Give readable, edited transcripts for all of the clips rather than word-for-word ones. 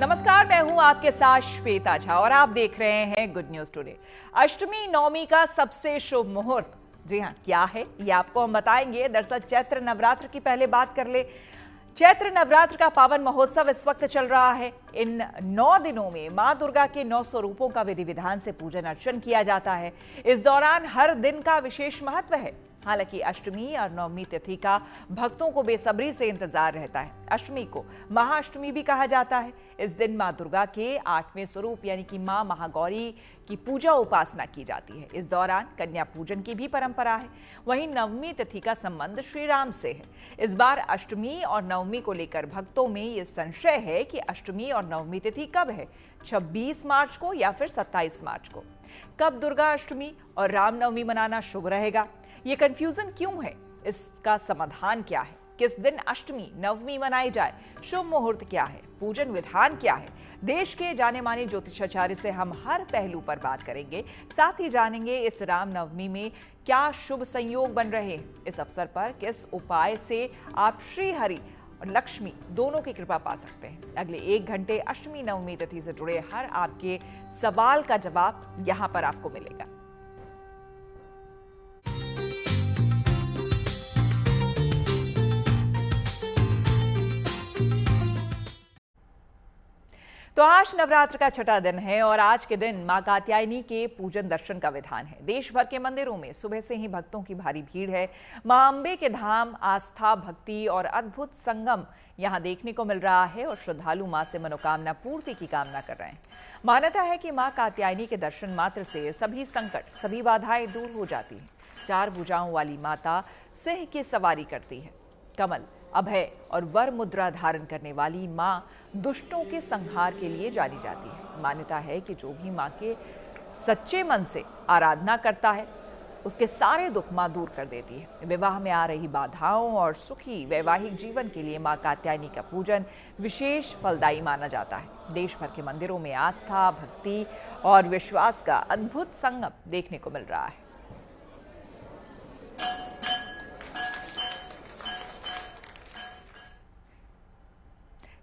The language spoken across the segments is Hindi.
नमस्कार, मैं हूं आपके साथ श्वेता झा और आप देख रहे हैं गुड न्यूज टुडे। अष्टमी नवमी का सबसे शुभ मुहूर्त, जी हां, क्या है ये आपको हम बताएंगे। दरअसल चैत्र नवरात्र की पहले बात कर ले। चैत्र नवरात्र का पावन महोत्सव इस वक्त चल रहा है। इन 9 दिनों में मां दुर्गा के 9 स्वरूपों का विधि विधान से पूजन अर्चन किया जाता है। इस दौरान हर दिन का विशेष महत्व है। हालांकि अष्टमी और नवमी तिथि का भक्तों को बेसब्री से इंतजार रहता है। अष्टमी को महाअष्टमी भी कहा जाता है। इस दिन मां दुर्गा के 8वें स्वरूप यानी कि मां महागौरी की पूजा उपासना की जाती है। इस दौरान कन्या पूजन की भी परंपरा है। वहीं नवमी तिथि का संबंध श्री राम से है। इस बार अष्टमी और नवमी को लेकर भक्तों में ये संशय है कि अष्टमी और नवमी तिथि कब है, 26 मार्च को या फिर 27 मार्च को। कब दुर्गा अष्टमी और रामनवमी मनाना शुभ रहेगा? ये कंफ्यूजन क्यों है? इसका समाधान क्या है? किस दिन अष्टमी नवमी मनाई जाए? शुभ मुहूर्त क्या है? पूजन विधान क्या है? देश के जाने माने ज्योतिषाचार्य से हम हर पहलू पर बात करेंगे। साथ ही जानेंगे इस रामनवमी में क्या शुभ संयोग बन रहे हैं। इस अवसर पर किस उपाय से आप श्री हरि और लक्ष्मी दोनों की कृपा पा सकते हैं। अगले 1 घंटे अष्टमी नवमी तिथि से जुड़े हर आपके सवाल का जवाब यहां पर आपको मिलेगा। तो आज नवरात्र का छठा दिन है और आज के दिन मां कात्यायनी के पूजन दर्शन का विधान है। देश भर के मंदिरों में सुबह से ही भक्तों की भारी भीड़ है। मां अंबे के धाम आस्था, भक्ति और अद्भुत संगम यहां देखने को मिल रहा है और श्रद्धालु मां से मनोकामना पूर्ति की कामना कर रहे हैं। मान्यता है कि मां कात्यायनी के दर्शन मात्र से सभी संकट, सभी बाधाएं दूर हो जाती हैं। 4 भुजाओं वाली माता सिंह की सवारी करती है। कमल, अभय और वर मुद्रा धारण करने वाली मां दुष्टों के संहार के लिए जानी जाती है। मान्यता है कि जो भी मां के सच्चे मन से आराधना करता है उसके सारे दुख मां दूर कर देती है। विवाह में आ रही बाधाओं और सुखी वैवाहिक जीवन के लिए मां कात्यायनी का पूजन विशेष फलदायी माना जाता है। देश भर के मंदिरों में आस्था, भक्ति और विश्वास का अद्भुत संगम देखने को मिल रहा है।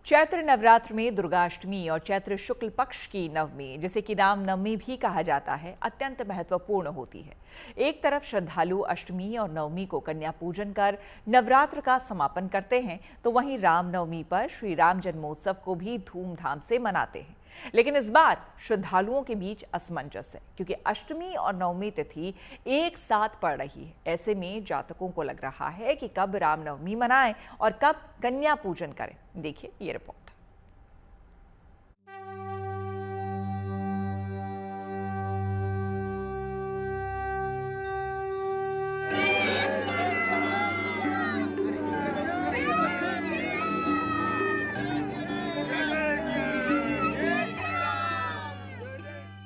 चैत्र नवरात्र में दुर्गाष्टमी और चैत्र शुक्ल पक्ष की नवमी, जिसे कि रामनवमी भी कहा जाता है, अत्यंत महत्वपूर्ण होती है। एक तरफ श्रद्धालु अष्टमी और नवमी को कन्या पूजन कर नवरात्र का समापन करते हैं, तो वहीं रामनवमी पर श्री राम जन्मोत्सव को भी धूमधाम से मनाते हैं। लेकिन इस बार श्रद्धालुओं के बीच असमंजस है, क्योंकि अष्टमी और नवमी तिथि एक साथ पड़ रही है। ऐसे में जातकों को लग रहा है कि कब रामनवमी मनाएं और कब कन्या पूजन करें। देखिए ये रिपोर्ट।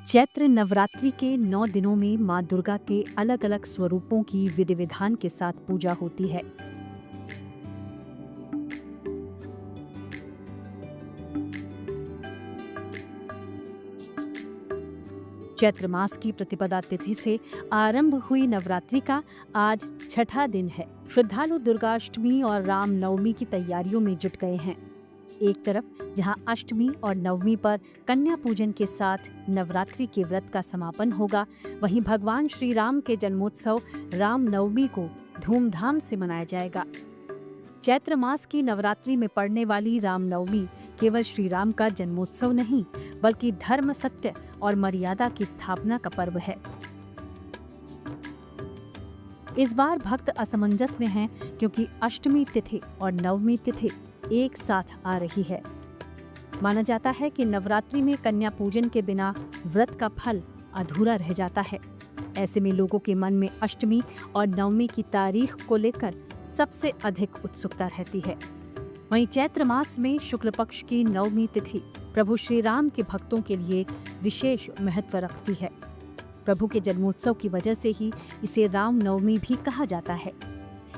चैत्र नवरात्रि के 9 दिनों में मां दुर्गा के अलग अलग स्वरूपों की विधि विधान के साथ पूजा होती है। चैत्र मास की प्रतिपदा तिथि से आरंभ हुई नवरात्रि का आज छठा दिन है। श्रद्धालु दुर्गाष्टमी और रामनवमी की तैयारियों में जुट गए हैं। एक तरफ जहां अष्टमी और नवमी पर कन्या पूजन के साथ नवरात्रि के व्रत का समापन होगा, वहीं भगवान श्री राम के जन्मोत्सव रामनवमी को धूमधाम से मनाया जाएगा। चैत्र मास की नवरात्रि में पड़ने वाली रामनवमी केवल श्री राम का जन्मोत्सव नहीं, बल्कि धर्म, सत्य और मर्यादा की स्थापना का पर्व है। इस बार भक्त असमंजस में हैं, क्योंकि अष्टमी तिथि और नवमी तिथि एक साथ आ रही है। माना जाता है कि नवरात्रि में कन्या पूजन के बिना व्रत का फल अधूरा रह जाता है। ऐसे में लोगों के मन में अष्टमी और नवमी की तारीख को लेकर सबसे अधिक उत्सुकता रहती है। वहीं चैत्र मास में शुक्ल पक्ष की नवमी तिथि प्रभु श्री राम के भक्तों के लिए विशेष महत्व रखती है। प्रभु के जन्मोत्सव की वजह से ही इसे राम नवमी भी कहा जाता है।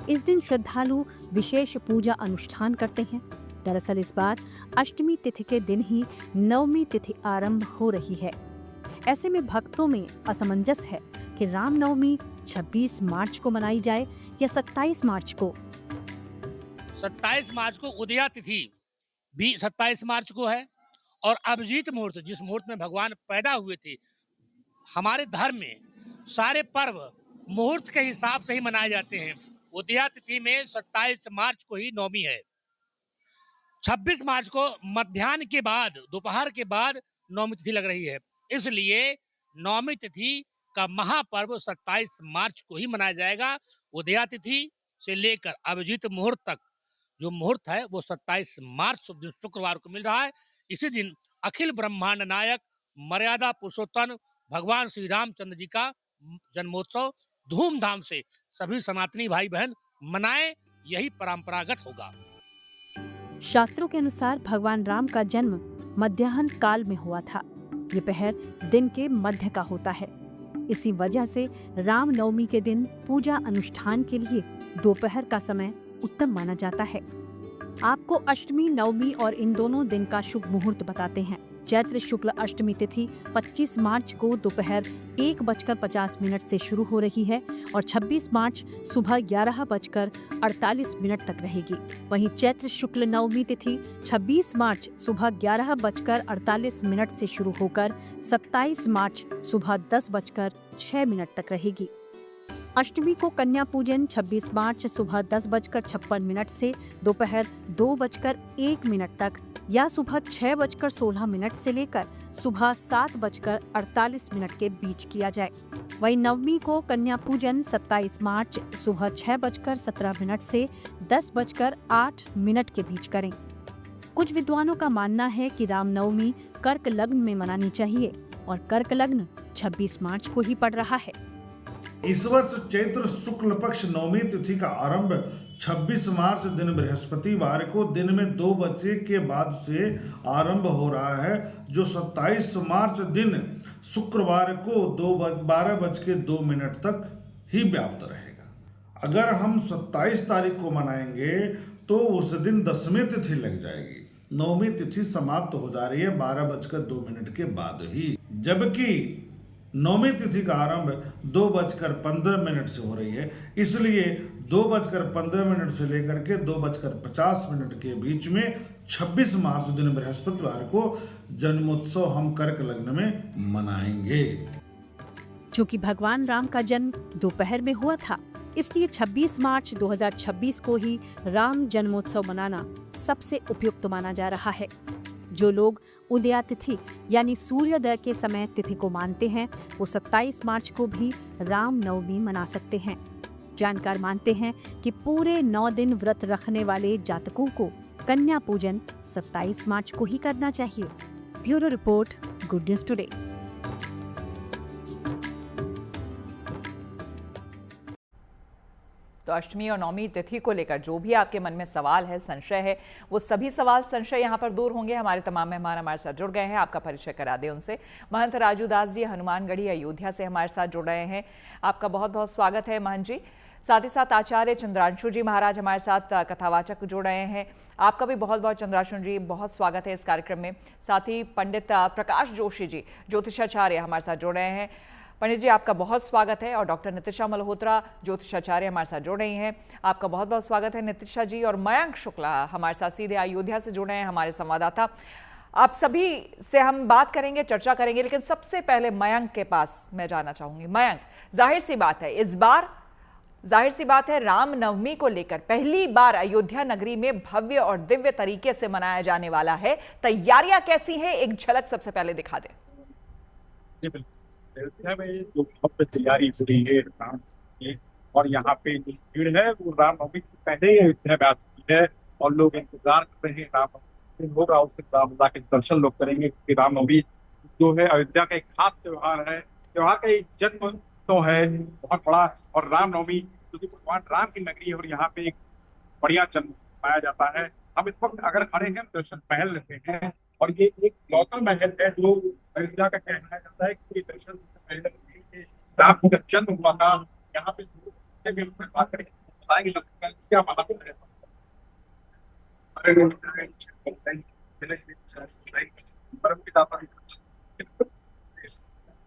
इस दिन श्रद्धालु विशेष पूजा अनुष्ठान करते हैं। दरअसल इस बार अष्टमी तिथि के दिन ही नवमी तिथि आरंभ हो रही है। ऐसे में भक्तों में असमंजस है कि रामनवमी 26 मार्च को मनाई जाए या 27 मार्च को। 27 मार्च को उदया तिथि भी 27 मार्च को है और अभिजीत मुहूर्त, जिस मुहूर्त में भगवान पैदा हुए थे, हमारे धर्म में सारे पर्व मुहूर्त के हिसाब से ही मनाए जाते हैं। उदया तिथि में 27 मार्च को ही नवमी है। 26 मार्च को मध्याह्न के बाद, दोपहर के बाद नवमी तिथि लग रही है। इसलिए नवमी तिथि का महापर्व 27 मार्च को ही मनाया जाएगा। उदया तिथि से लेकर अभिजीत मुहूर्त तक जो मुहूर्त है वो 27 मार्च शुक्रवार को मिल रहा है। इसी दिन अखिल ब्रह्मांड नायक मर्यादा पुरुषोत्तम भगवान श्री रामचंद्र जी का जन्मोत्सव धूमधाम से सभी सनातनी भाई बहन मनाएं, यही परंपरागत होगा। शास्त्रों के अनुसार भगवान राम का जन्म मध्याह्न काल में हुआ था। ये पहर दिन के मध्य का होता है। इसी वजह से राम नवमी के दिन पूजा अनुष्ठान के लिए दोपहर का समय उत्तम माना जाता है। आपको अष्टमी, नवमी और इन दोनों दिन का शुभ मुहूर्त बताते हैं। चैत्र शुक्ल अष्टमी तिथि 25 मार्च को दोपहर 1:50 से शुरू हो रही है और 26 मार्च सुबह 11:48 तक रहेगी। वहीं चैत्र शुक्ल नवमी तिथि 26 मार्च सुबह 11:48 से शुरू होकर 27 मार्च सुबह 10:06 तक रहेगी। अष्टमी को कन्या पूजन 26 मार्च सुबह 10:56 से दोपहर 2:01 तक या सुबह 6:16 से लेकर सुबह 7:48 के बीच किया जाए। वहीं नवमी को कन्या पूजन 27 मार्च सुबह 6:17 से 10:08 के बीच करें। कुछ विद्वानों का मानना है कि रामनवमी कर्क लग्न में मनानी चाहिए और कर्क लग्न 26 मार्च को ही पड़ रहा है। इस वर्ष चैत्र शुक्ल पक्ष नवमी तिथि का आरंभ 26 मार्च दिन बृहस्पतिवार को दिन में 2 बजे के बाद से आरंभ हो रहा है, जो 27 मार्च दिन शुक्रवार को 12:02 तक ही व्याप्त रहेगा। अगर हम 27 तारीख को मनाएंगे तो उस दिन दसवीं तिथि लग जाएगी। नवमी तिथि समाप्त हो जा रही है 12:02 के बाद ही, जबकि नवमी तिथि का आरंभ 2:15 से हो रही है। इसलिए 2:15 से लेकर के 2:50 के बीच में 26 मार्च दिन बृहस्पतिवार को जन्मोत्सव हम कर्क लग्न में मनाएंगे। चूंकि भगवान राम का जन्म दोपहर में हुआ था, इसलिए 26 मार्च 2026 को ही राम जन्मोत्सव मनाना सबसे उपयुक्त माना जा रहा है। जो लोग उदया तिथि यानी सूर्योदय के समय तिथि को मानते हैं, वो 27 मार्च को भी राम नवमी मना सकते हैं। जानकार मानते हैं कि पूरे 9 दिन व्रत रखने वाले जातकों को कन्या पूजन 27 मार्च को ही करना चाहिए। Bureau report, good news today. तो अष्टमी और नवमी तिथि को लेकर जो भी आपके मन में सवाल है, संशय है, वो सभी सवाल संशय यहाँ पर दूर होंगे। हमारे तमाम मेहमान हमारे साथ जुड़ गए हैं, आपका परिचय करा दें उनसे। महंत राजू दास जी हनुमानगढ़ी अयोध्या से हमारे साथ जुड़ रहे हैं, आपका बहुत बहुत स्वागत है महंत जी। साथ ही साथ आचार्य चंद्रांशु जी महाराज हमारे साथ कथावाचक जुड़ रहे हैं, आपका भी बहुत बहुत चंद्रांशु जी बहुत स्वागत है इस कार्यक्रम में। साथ ही पंडित प्रकाश जोशी जी ज्योतिषाचार्य हमारे साथ जुड़ रहे हैं, पंडित जी आपका बहुत स्वागत है। और डॉक्टर नितिशा मल्होत्रा ज्योतिषाचार्य हमारे साथ जुड़ रही हैं, आपका बहुत बहुत स्वागत है नितिशा जी। और मयंक शुक्ला हमारे साथ सीधे अयोध्या से जुड़े हैं, हमारे संवाददाता। आप सभी से हम बात करेंगे, चर्चा करेंगे, लेकिन सबसे पहले मयंक के पास मैं जाना चाहूंगी। मयंक, जाहिर सी बात है इस बार राम नवमी को लेकर पहली बार अयोध्या नगरी में भव्य और दिव्य तरीके से मनाया जाने वाला है। तैयारियां कैसी हैं, एक झलक सबसे पहले दिखा दें। अयोध्या में जो भव्य तैयारी हो रही है राम की, और यहाँ पे जो भीड़ है वो रामनवमी से पहले ही अयोध्या में आ चुकी है और लोग इंतजार कर रहे हैं रामनवमी होगा, उस दिन रामलला के दर्शन लोग करेंगे, क्योंकि रामनवमी जो है अयोध्या का एक खास त्योहार है, त्योहार का एक जन्म उत्सव है बहुत बड़ा। और रामनवमी क्योंकि भगवान राम की नगरी है और यहाँ पे एक बढ़िया जन्म पाया जाता है। हम इस वक्त अगर खड़े हैं दर्शन महल रहते हैं और ये एक लौता महल है जो अयोध्या का कहना जाता है कि दर्शन राम का जन्म हुआ था। यहाँ पे बात करें बताएंगे क्या महात्म है।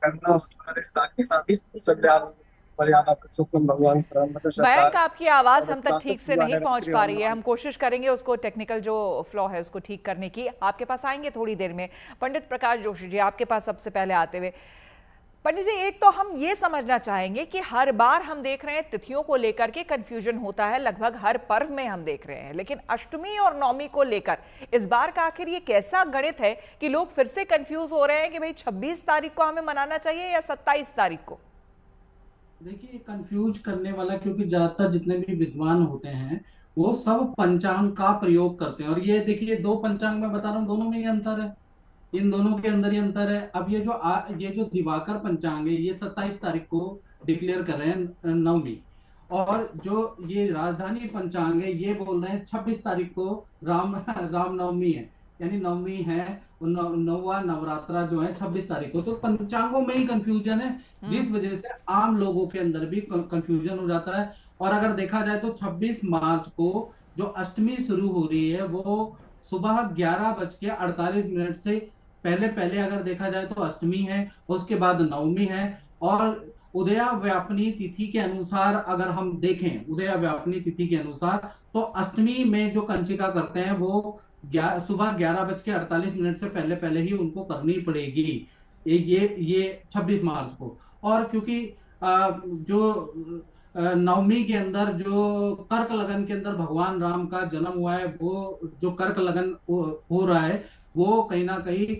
करना साथ ही संध्या मर्यादा पुरुषोत्तम भगवान श्री रामचंद्र सरकार। मयंक, आपकी आवाज हम तक और ठीक से हुआ नहीं है पहुंच श्री पा राम रही है। नाम। हम कोशिश करेंगे उसको टेक्निकल जो फ्लॉ है उसको ठीक करने की। आपके पास आएंगे थोड़ी देर में। पंडित प्रकाश जोशी जी, आपके पास सबसे पहले आते हुए, पंडित जी, एक तो हम ये समझना चाहेंगे कि हर बार हम देख रहे हैं तिथियों को लेकर के कंफ्यूजन होता है, लगभग हर पर्व में हम देख रहे हैं, लेकिन अष्टमी और नवमी को लेकर इस बार का आखिर ये कैसा गणित है कि लोग फिर से कंफ्यूज हो रहे हैं कि भाई 26 तारीख को हमें मनाना चाहिए या 27 तारीख को? देखिए, कंफ्यूज करने वाला, क्योंकि ज्यादातर जितने भी विद्वान होते हैं वो सब पंचांग का प्रयोग करते हैं। और ये देखिए, दो पंचांग मैं बता रहा हूँ, दोनों में ही अंतर है, इन दोनों के अंदर ही अंतर है। अब ये जो दिवाकर पंचांग है, ये 27 तारीख को डिक्लेयर कर रहे हैं नवमी, और जो ये राजधानी पंचांग है ये बोल रहे हैं 26 तारीख को रामनवमी है, यानी नवमी है, नौवा नवरात्रा जो है 26 तारीख को। तो पंचांगों में ही कंफ्यूजन है, जिस वजह से आम लोगों के अंदर भी कंफ्यूजन हो जाता है। और अगर देखा जाए तो 26 मार्च को जो अष्टमी शुरू हो रही है वो सुबह 11:48 से पहले पहले अगर देखा जाए तो अष्टमी है, उसके बाद नवमी है। और उदया व्यापनी तिथि के अनुसार अगर हम देखें, उदया व्यापनी तिथि के अनुसार, तो अष्टमी में जो कंचिका करते हैं वो सुबह 11:48 से पहले पहले ही उनको करनी पड़ेगी, ये 26 मार्च को। और क्योंकि जो नवमी के अंदर जो कर्क लगन के अंदर भगवान राम का जन्म हुआ है, वो जो कर्क लगन हो रहा है वो कहीं ना कहीं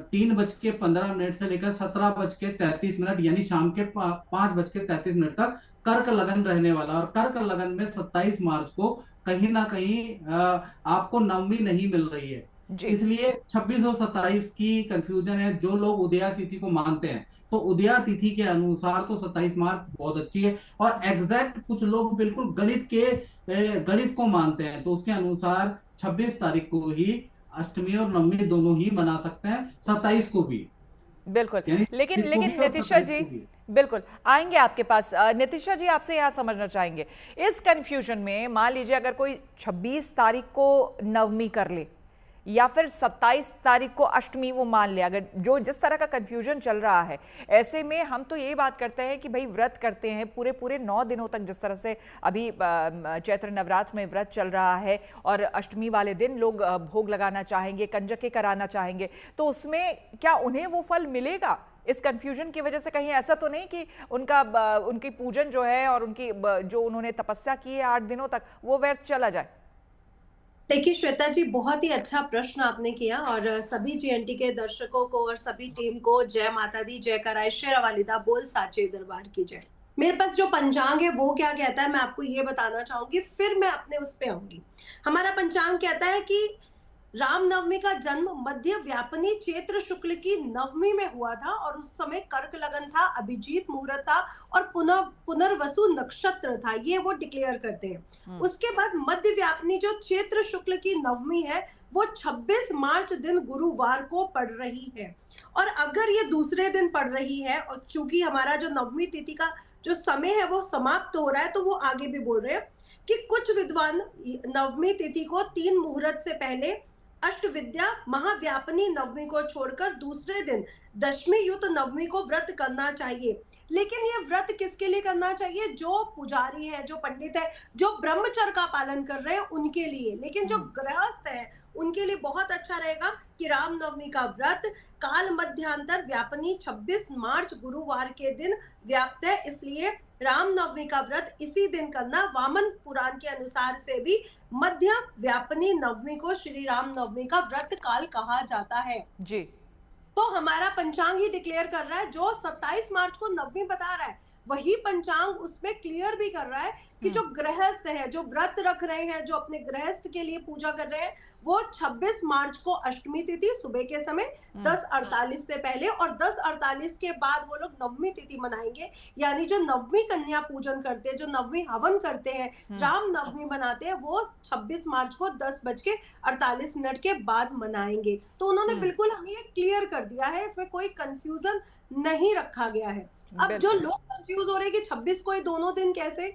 3:15 से लेकर 17:33 यानी शाम के 5:33 तक कर्क लगन रहने वाला। और कर्क लगन में 27 मार्च को कहीं ना कहीं आपको नवमी नहीं मिल रही है, इसलिए 26 और 27 की कंफ्यूजन है। जो लोग उदया तिथि को मानते हैं तो उदया तिथि के अनुसार तो 27 मार्च बहुत अच्छी है। और एग्जैक्ट कुछ लोग बिल्कुल गणित को मानते हैं, तो उसके अनुसार 26 तारीख को ही अष्टमी और नवमी दोनों ही मना सकते हैं, 27 को भी। बिल्कुल, लेकिन नितिशा जी, बिल्कुल आएंगे आपके पास। नितिशा जी, आपसे यहाँ समझना चाहेंगे इस कंफ्यूजन में, मान लीजिए अगर कोई 26 तारीख को नवमी कर ले या फिर 27 तारीख को अष्टमी वो मान ले, अगर जो जिस तरह का कंफ्यूजन चल रहा है, ऐसे में हम तो यही बात करते हैं कि भाई व्रत करते हैं पूरे पूरे 9 दिनों तक, जिस तरह से अभी चैत्र नवरात्र में व्रत चल रहा है और अष्टमी वाले दिन लोग भोग लगाना चाहेंगे, कंजके कराना चाहेंगे, तो उसमें क्या उन्हें वो फल मिलेगा? इस कंफ्यूजन की वजह से कहीं ऐसा तो नहीं कि उनकी पूजन जो है और उनकी जो उन्होंने तपस्या की है 8 दिनों तक, वो व्यर्थ चला जाए? देखिए श्वेता जी, बहुत ही अच्छा प्रश्न आपने किया, और सभी जीएनटी के दर्शकों को और सभी टीम को जय माता दी, जय कराए शेरा वालिदा, बोल साचे दरबार की जय। मेरे पास जो पंचांग है वो क्या कहता है मैं आपको ये बताना चाहूंगी, फिर मैं अपने उस पे आऊंगी। हमारा पंचांग कहता है कि रामनवमी का जन्म मध्य व्यापनी चैत्र शुक्ल की नवमी में हुआ था, और उस समय कर्क लगन था, अभिजीत मुहूर्त था और पुनर्वसु नक्षत्र था, ये वो डिक्लेयर करते हैं। उसके बाद मध्य व्यापनी जो चैत्र शुक्ल की नवमी है वो 26 मार्च दिन गुरुवार को पड़ रही है। और अगर ये दूसरे दिन पड़ रही है, और चूंकि हमारा जो नवमी तिथि का जो समय है वो समाप्त हो रहा है, तो वो आगे भी बोल रहे हैं कि कुछ विद्वान नवमी तिथि को 3 मुहूर्त से पहले अष्टविद्या महाव्यापनी नवमी को छोड़कर दूसरे दिन दशमी युक्त नवमी को व्रत करना चाहिए। लेकिन ये व्रत किसके लिए करना चाहिए? जो पुजारी है, जो पंडित है, जो ब्रह्मचर्य का पालन कर रहे हैं उनके लिए। लेकिन जो गृहस्थ है उनके लिए बहुत अच्छा रहेगा कि रामनवमी का व्रत काल मध्यांतर व्यापनी 26 मार्च गुरुवार के दिन व्याप्त है, इसलिए रामनवमी का व्रत इसी दिन करना। वामन पुराण के अनुसार से भी मध्य व्यापनी नवमी को श्री राम नवमी का व्रत काल कहा जाता है जी। तो हमारा पंचांग ही डिक्लेयर कर रहा है, जो 27 मार्च को नवमी बता रहा है वही पंचांग उसमें क्लियर भी कर रहा है कि जो गृहस्थ है, जो व्रत रख रहे हैं, जो अपने गृहस्थ के लिए पूजा कर रहे हैं, वो 26 मार्च को अष्टमी तिथि सुबह के समय 10:48 से पहले और 10:48 के बाद वो लोग नवमी तिथि मनाएंगे। यानी जो नवमी कन्या पूजन करते हैं, जो नवमी हवन करते हैं, राम नवमी मनाते हैं, वो 26 मार्च को 10:48 के बाद मनाएंगे। तो उन्होंने बिल्कुल हमें ये क्लियर कर दिया है, इसमें कोई कंफ्यूजन नहीं रखा गया है। अब जो लोग कंफ्यूज हो रहे हैं कि 26 को ही दोनों दिन कैसे,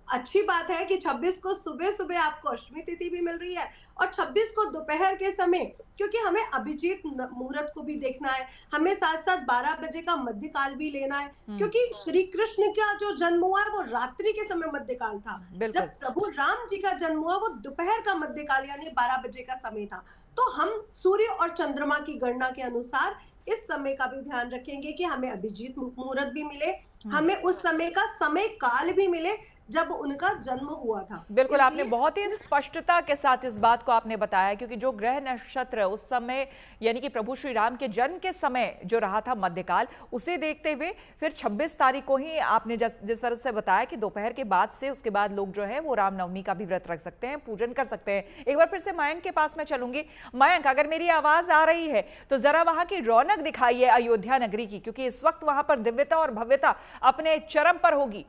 अच्छी बात है कि 26 को सुबह सुबह आपको अष्टमी तिथि भी मिल रही है और 26 को दोपहर के समय, क्योंकि हमें अभिजीत मुहूर्त को भी देखना है, हमें साथ साथ 12 बजे का मध्यकाल भी लेना है, क्योंकि श्री कृष्ण का जो जन्म हुआ है वो रात्रि के समय मध्यकाल था। जब प्रभु राम जी का जन्म हुआ वो दोपहर का मध्यकाल यानी 12 बजे का समय था। तो हम सूर्य और चंद्रमा की गणना के अनुसार इस समय का भी ध्यान रखेंगे कि हमें अभिजीत मुहूर्त भी मिले, हमें उस समय का समय काल भी मिले जब उनका जन्म हुआ था। बिल्कुल, आपने बहुत ही स्पष्टता के साथ इस बात को आपने बताया, क्योंकि जो ग्रह नक्षत्र उस समय यानी कि प्रभु श्री राम के जन्म के समय जो रहा था मध्यकाल, उसे देखते हुए फिर 26 तारीख को ही आपने जिस तरह से बताया कि दोपहर के बाद से उसके बाद लोग जो है वो रामनवमी का भी व्रत रख सकते हैं, पूजन कर सकते हैं। एक बार फिर से मयंक के पास मैं चलूंगी। मयंक, अगर मेरी आवाज आ रही है तो जरा वहां की रौनक दिखाइए अयोध्या नगरी की, क्योंकि इस वक्त वहां पर दिव्यता और भव्यता अपने चरम पर होगी।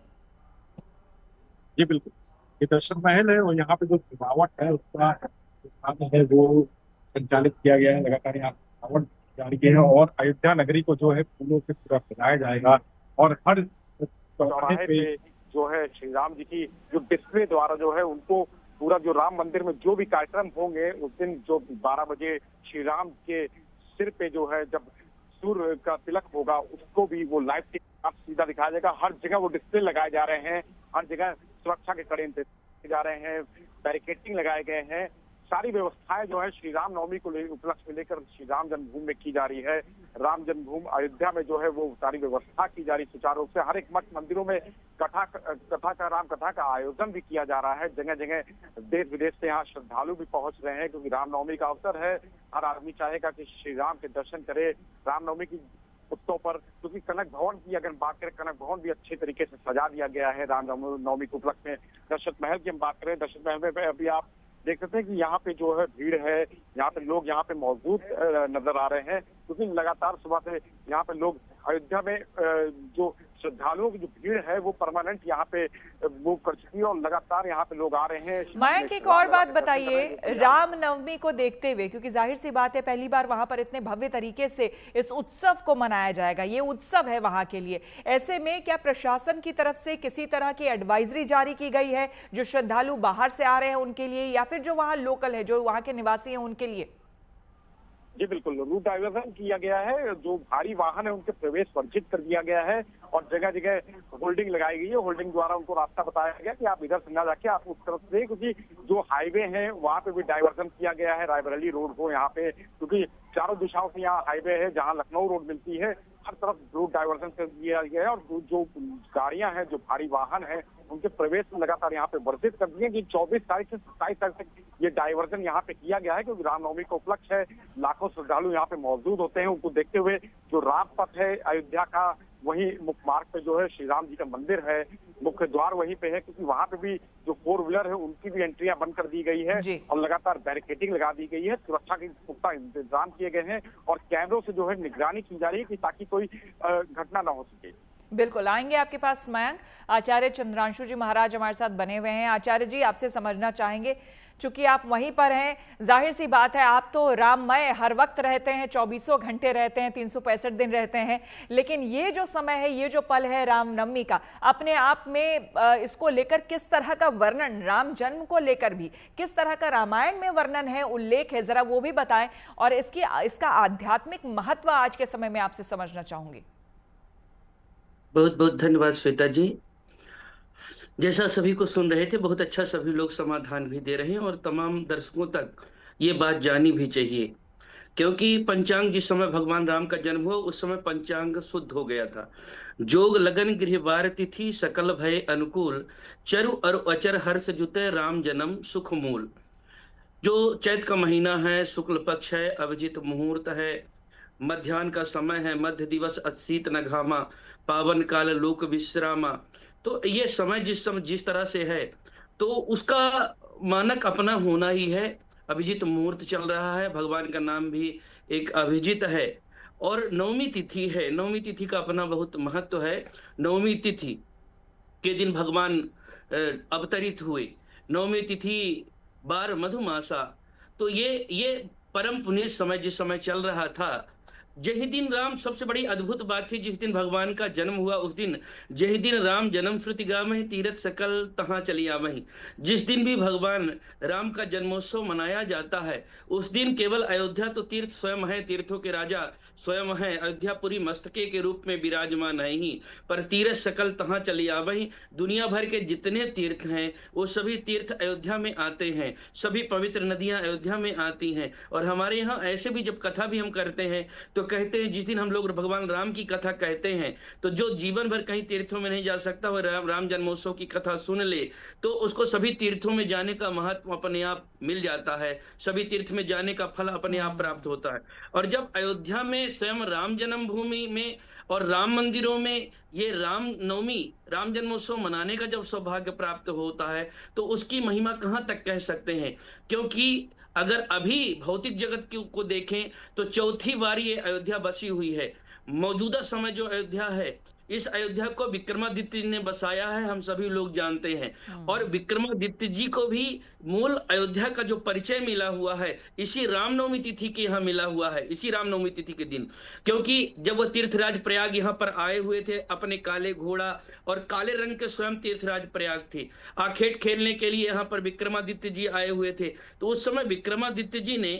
जी बिल्कुल, ये दर्शन महल है और यहाँ पे जो सजावट है उसका काम है वो संचालित किया गया है। लगातार यहाँ सजावट जारी है और अयोध्या नगरी को जो है फूलों से पूरा सजाया जाएगा और हर चौराहे पे जो है श्री राम जी की जो डिस्प्ले द्वारा जो है उनको पूरा जो राम मंदिर में जो भी कार्यक्रम होंगे उस दिन जो 12 बजे श्री राम के सिर पे जो है जब सूर्य का तिलक होगा उसको भी वो लाइव के साथ सीधा दिखाया जाएगा। हर जगह वो डिस्प्ले लगाए जा रहे हैं, हर जगह सुरक्षा के कड़े इंतजाम जा रहे हैं, बैरिकेडिंग लगाए गए हैं। सारी व्यवस्थाएं जो है श्री राम नवमी को उपलक्ष्य में लेकर श्री राम जन्मभूमि में की जा रही है। राम जन्मभूमि अयोध्या में जो है वो सारी व्यवस्था की जा रही सुचारू रूप से। हर एक मठ मंदिरों में राम कथा का आयोजन भी किया जा रहा है। जगह जगह देश विदेश से यहाँ श्रद्धालु भी पहुंच रहे हैं, क्योंकि रामनवमी का अवसर है। हर आदमी चाहेगा कि श्री राम के दर्शन करे रामनवमी की उत्सव पर, क्योंकि कनक भवन की अगर बात करें, कनक भवन भी अच्छे तरीके से सजा दिया गया है रामनवमी के उपलक्ष्य में। दशरथ महल की हम बात करें, दशरथ महल में अभी आप देख सकते हैं कि यहाँ पे जो है भीड़ है, यहाँ पे लोग यहाँ पे मौजूद नजर आ रहे हैं, क्योंकि लगातार सुबह से यहाँ पे लोग अयोध्या में जो श्रद्धालुओं की जो भीड़ है वो परमानेंट यहाँ पे मूव कर चुकी है और लगातार यहाँ पे लोग आ रहे हैं। मयंक, एक और बात बताइए, रामनवमी को देखते हुए, क्योंकि जाहिर सी बात है पहली बार वहां पर इतने भव्य तरीके से इस उत्सव को मनाया जाएगा, ये उत्सव है वहां के लिए, ऐसे में क्या प्रशासन की तरफ से किसी तरह की एडवाइजरी जारी की गई है जो श्रद्धालु बाहर से आ रहे हैं उनके लिए, या फिर जो वहां लोकल है, जो वहां के निवासी हैं उनके लिए? जी बिल्कुल, रूट डाइवर्जन किया गया है। जो भारी वाहन है उनके प्रवेश वर्जित कर दिया गया है और जगह जगह होल्डिंग लगाई गई है। होल्डिंग द्वारा उनको रास्ता बताया गया कि आप इधर से ना जाके आप उस तरफ से, क्योंकि जो हाईवे है वहाँ पे भी डाइवर्जन किया गया है रायबरेली रोड को यहाँ पे, क्योंकि चारों दिशाओं से यहाँ हाईवे है, जहाँ लखनऊ रोड मिलती है, हर तरफ रूट डाइवर्जन कर दिया गया है। और जो गाड़ियां हैं, जो भारी वाहन है, उनके प्रवेश लगातार यहाँ पे वर्जित कर दिए कि 24 तारीख से 27 तारीख तक ये डाइवर्जन यहाँ पे किया गया है, क्योंकि रामनवमी का उपलक्ष्य है। लाखों श्रद्धालु यहाँ पे मौजूद होते हैं। उनको देखते हुए जो राम पथ है अयोध्या का, वही मुख्य मार्ग पे जो है श्री राम जी का मंदिर है, मुख्य द्वार वहीं पे है, क्योंकि वहां पे भी जो 4 व्हीलर है उनकी भी एंट्रियां बंद कर दी गई है और लगातार बैरिकेडिंग लगा दी गई है। सुरक्षा के पुख्ता इंतजाम किए गए हैं और कैमरों से जो है निगरानी की जा रही है कि ताकि कोई घटना ना हो सके। बिल्कुल, आएंगे आपके पास मयंक। आचार्य चंद्रांशु जी महाराज हमारे साथ बने हुए हैं। आचार्य जी, आपसे समझना चाहेंगे, चूंकि आप वहीं पर हैं, जाहिर सी बात है आप तो राममय हर वक्त रहते हैं, 24 घंटे रहते हैं, 365 दिन रहते हैं, लेकिन ये जो समय है, ये जो पल है रामनवमी का, अपने आप में इसको लेकर किस तरह का वर्णन, राम जन्म को लेकर भी किस तरह का रामायण में वर्णन है, उल्लेख है, जरा वो भी बताएं, और इसका आध्यात्मिक महत्व आज के समय में आपसे समझना चाहूंगी। बहुत बहुत धन्यवाद श्वेता जी। जैसा सभी को सुन रहे थे, बहुत अच्छा सभी लोग समाधान भी दे रहे हैं और तमाम दर्शकों तक ये बात जानी भी चाहिए, क्योंकि पंचांग जिस समय भगवान राम का जन्म हुआ उस समय पंचांग शुद्ध हो गया था। जोग लगन गृहवार तिथि सकल भय अनुकूल, चरु और अचर हर्ष जुते राम जन्म सुख मूल। जो चैत का महीना है, शुक्ल पक्ष है, अभिजीत मुहूर्त है, मध्याह्न का समय है, मध्य दिवस असीत न घामा, पावन काल लोक विश्रामा। तो ये समय जिस तरह से है तो उसका मानक अपना होना ही है। अभिजीत मुहूर्त चल रहा है, भगवान का नाम भी एक अभिजीत है और नवमी तिथि है। नवमी तिथि का अपना बहुत महत्व है। नवमी तिथि के दिन भगवान अवतरित हुए। नवमी तिथि 12 मधुमासा। तो ये परम पुण्य समय जिस समय चल रहा था, जही दिन राम, सबसे बड़ी अद्भुत बात थी जिस दिन भगवान का जन्म हुआ उस दिन, जही दिन राम जन्म श्रुति गावहीं, तीरथ सकल तहाँ चली आवहीं। जिस दिन भी भगवान राम का जन्मोत्सव मनाया जाता है उस दिन केवल अयोध्या तो तीर्थ स्वयं है, तीर्थों के राजा स्वयं है, अयोध्यापुरी मस्तके के रूप में विराजमान है ही, पर तीरथ सकल तहाँ चली आवहीं। दुनिया भर के जितने तीर्थ हैं वो सभी तीर्थ अयोध्या में आते हैं, सभी पवित्र नदियां अयोध्या में आती हैं। और हमारे यहाँ ऐसे भी जब कथा भी हम करते हैं तो कहते हैं, जिस दिन हम लोग भगवान राम की कथा कहते हैं तो जो जीवन भर कहीं तीर्थों में नहीं जा सकता वह राम जन्मोत्सव की कथा सुन ले तो उसको सभी तीर्थों में जाने का महत्व अपने आप मिल जाता है, सभी तीर्थ में जाने का फल अपने आप प्राप्त होता है। और जब अयोध्या में स्वयं राम जन्मभूमि में और राम मंदिरों में ये राम नवमी, राम जन्मोत्सव मनाने का जब सौभाग्य प्राप्त होता है तो उसकी महिमा कहाँ तक कह सकते हैं। क्योंकि अगर अभी भौतिक जगत को देखें तो चौथी बार ये अयोध्या बसी हुई है। मौजूदा समय जो अयोध्या है, इस अयोध्या को विक्रमादित्य ने बसाया है, हम सभी लोग जानते हैं। और विक्रमादित्य जी को भी मूल अयोध्या का जो परिचय मिला हुआ है इसी रामनवमी तिथि के यहाँ मिला हुआ है, इसी रामनवमी तिथि के दिन। क्योंकि जब वो तीर्थराज प्रयाग यहाँ पर आए हुए थे अपने काले घोड़ा और काले रंग के स्वयं तीर्थराज प्रयाग थे, आखेट खेलने के लिए यहाँ पर विक्रमादित्य जी आए हुए थे। तो उस समय विक्रमादित्य जी ने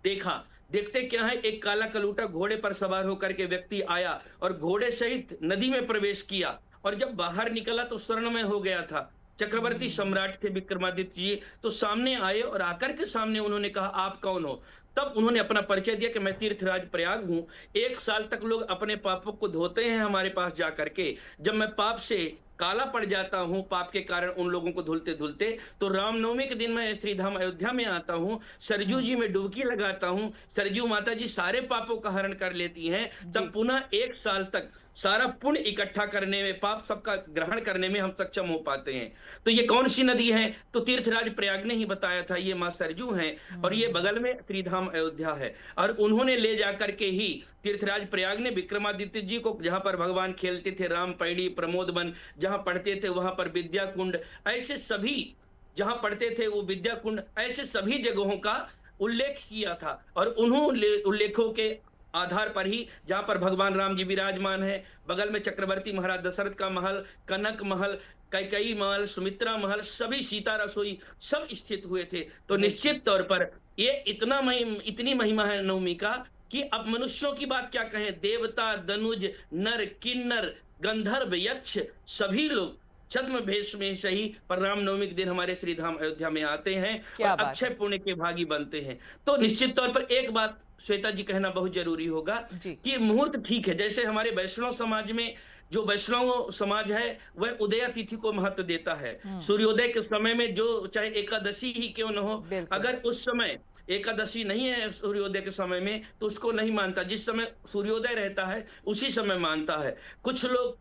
देखा, देखते क्या है, एक काला कलूटा घोड़े पर सवार होकर के व्यक्ति आया और घोड़े सहित नदी में प्रवेश किया। और जब बाहर निकला तो स्वर्णमय हो गया था। चक्रवर्ती सम्राट थे विक्रमादित्य जी, तो सामने आए और आकर के सामने उन्होंने कहा, आप कौन हो? तब उन्होंने अपना परिचय दिया कि मैं तीर्थराज प्रयाग हूं। 1 साल तक लोग अपने पापों को धोते हैं हमारे पास जाकर के, जब मैं पाप से काला पड़ जाता हूं, पाप के कारण उन लोगों को धुलते धुलते, तो रामनवमी के दिन मैं श्रीधाम अयोध्या में आता हूं, सरजू जी में डुबकी लगाता हूं, सरजू माता जी सारे पापों का हरण कर लेती हैं। तब पुनः 1 साल तक सारा पुण्य इकट्ठा करने में, पाप सबका ग्रहण करने में हम सक्षम हो पाते हैं। तो ये कौन सी नदी है? तो तीर्थराज प्रयाग ने ही बताया था, ये माँ सरजू हैं और ये बगल में श्रीधाम अयोध्या है। और उन्होंने ले जाकर के ही तीर्थराज प्रयाग ने विक्रमादित्य जी को, जहां पर भगवान खेलते थे, राम पैड़ी, प्रमोद वन जहां पढ़ते थे वहां पर विद्या कुंड, ऐसे सभी जहां पढ़ते थे वो विद्या कुंड, ऐसे सभी जगहों का उल्लेख किया था। और उन्होंने उल्लेखों के आधार पर ही, जहां पर भगवान राम जी विराजमान है, बगल में चक्रवर्ती महाराज दशरथ का महल, कनक महल, कैकेयी महल, सुमित्रा महल, सभी, सीता रसोई, सब स्थित हुए थे। तो निश्चित तौर पर ये इतनी महिमा है नवमी का कि अब मनुष्यों की बात क्या कहें, देवता, दनुज, नर, किन्नर, गंधर्व, यक्ष, सभी लोग छद्म भेष में सही पर रामनवमी के दिन हमारे श्रीधाम अयोध्या में आते हैं और अक्षय पुण्य के भागी बनते हैं। तो निश्चित तौर पर एक बात श्वेता जी कहना बहुत जरूरी होगा कि मुहूर्त ठीक है। जैसे हमारे वैष्णव समाज में, जो वैष्णव समाज है वह उदया तिथि को महत्व देता है। सूर्योदय के समय में, जो चाहे एकादशी ही क्यों न हो, अगर उस समय एकादशी नहीं है सूर्योदय के समय में तो उसको नहीं मानता, जिस समय सूर्योदय रहता है उसी समय मानता है। कुछ लोग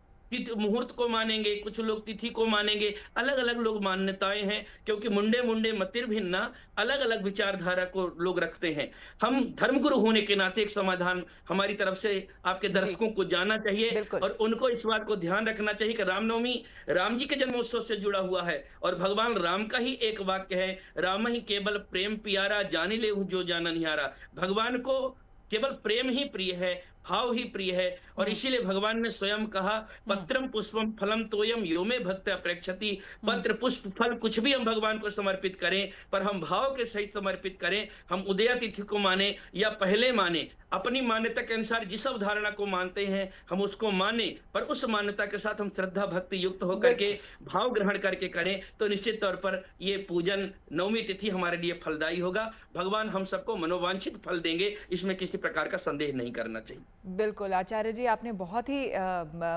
मुहूर्त को मानेंगे, कुछ लोग तिथि को मानेंगे, अलग अलग लोग मान्यताएं हैं, क्योंकि मुंडे मुंडे मतिर्भिन्ना, अलग अलग विचारधारा को लोग रखते हैं। हम धर्मगुरु होने के नाते एक समाधान हमारी तरफ से आपके दर्शकों को जानना चाहिए और उनको इस बात को ध्यान रखना चाहिए कि रामनवमी राम जी के जन्मोत्सव से जुड़ा हुआ है और भगवान राम का ही एक वाक्य है, राम ही केवल प्रेम प्यारा, जानी ले जो जानन हारा। भगवान को केवल प्रेम ही प्रिय है, भाव ही प्रिय है। और इसीलिए भगवान ने स्वयं कहा, पत्रम पुष्पम फलम तोयम यो में भक्त्या प्रेक्षति। पत्र पुष्प फल कुछ भी हम भगवान को समर्पित करें, पर हम भाव के सहित समर्पित करें। हम उदया तिथि को माने या पहले माने, अपनी मान्यता के अनुसार जिस अवधारणा को मानते हैं हम उसको माने, पर उस मान्यता के साथ हम श्रद्धा भक्ति युक्त होकर के भाव ग्रहण करके करें, तो निश्चित तौर पर ये पूजन नवमी तिथि हमारे लिए फलदायी होगा। भगवान हम सबको मनोवांछित फल देंगे, इसमें किसी प्रकार का संदेह नहीं करना चाहिए। बिल्कुल आचार्य जी, आपने बहुत ही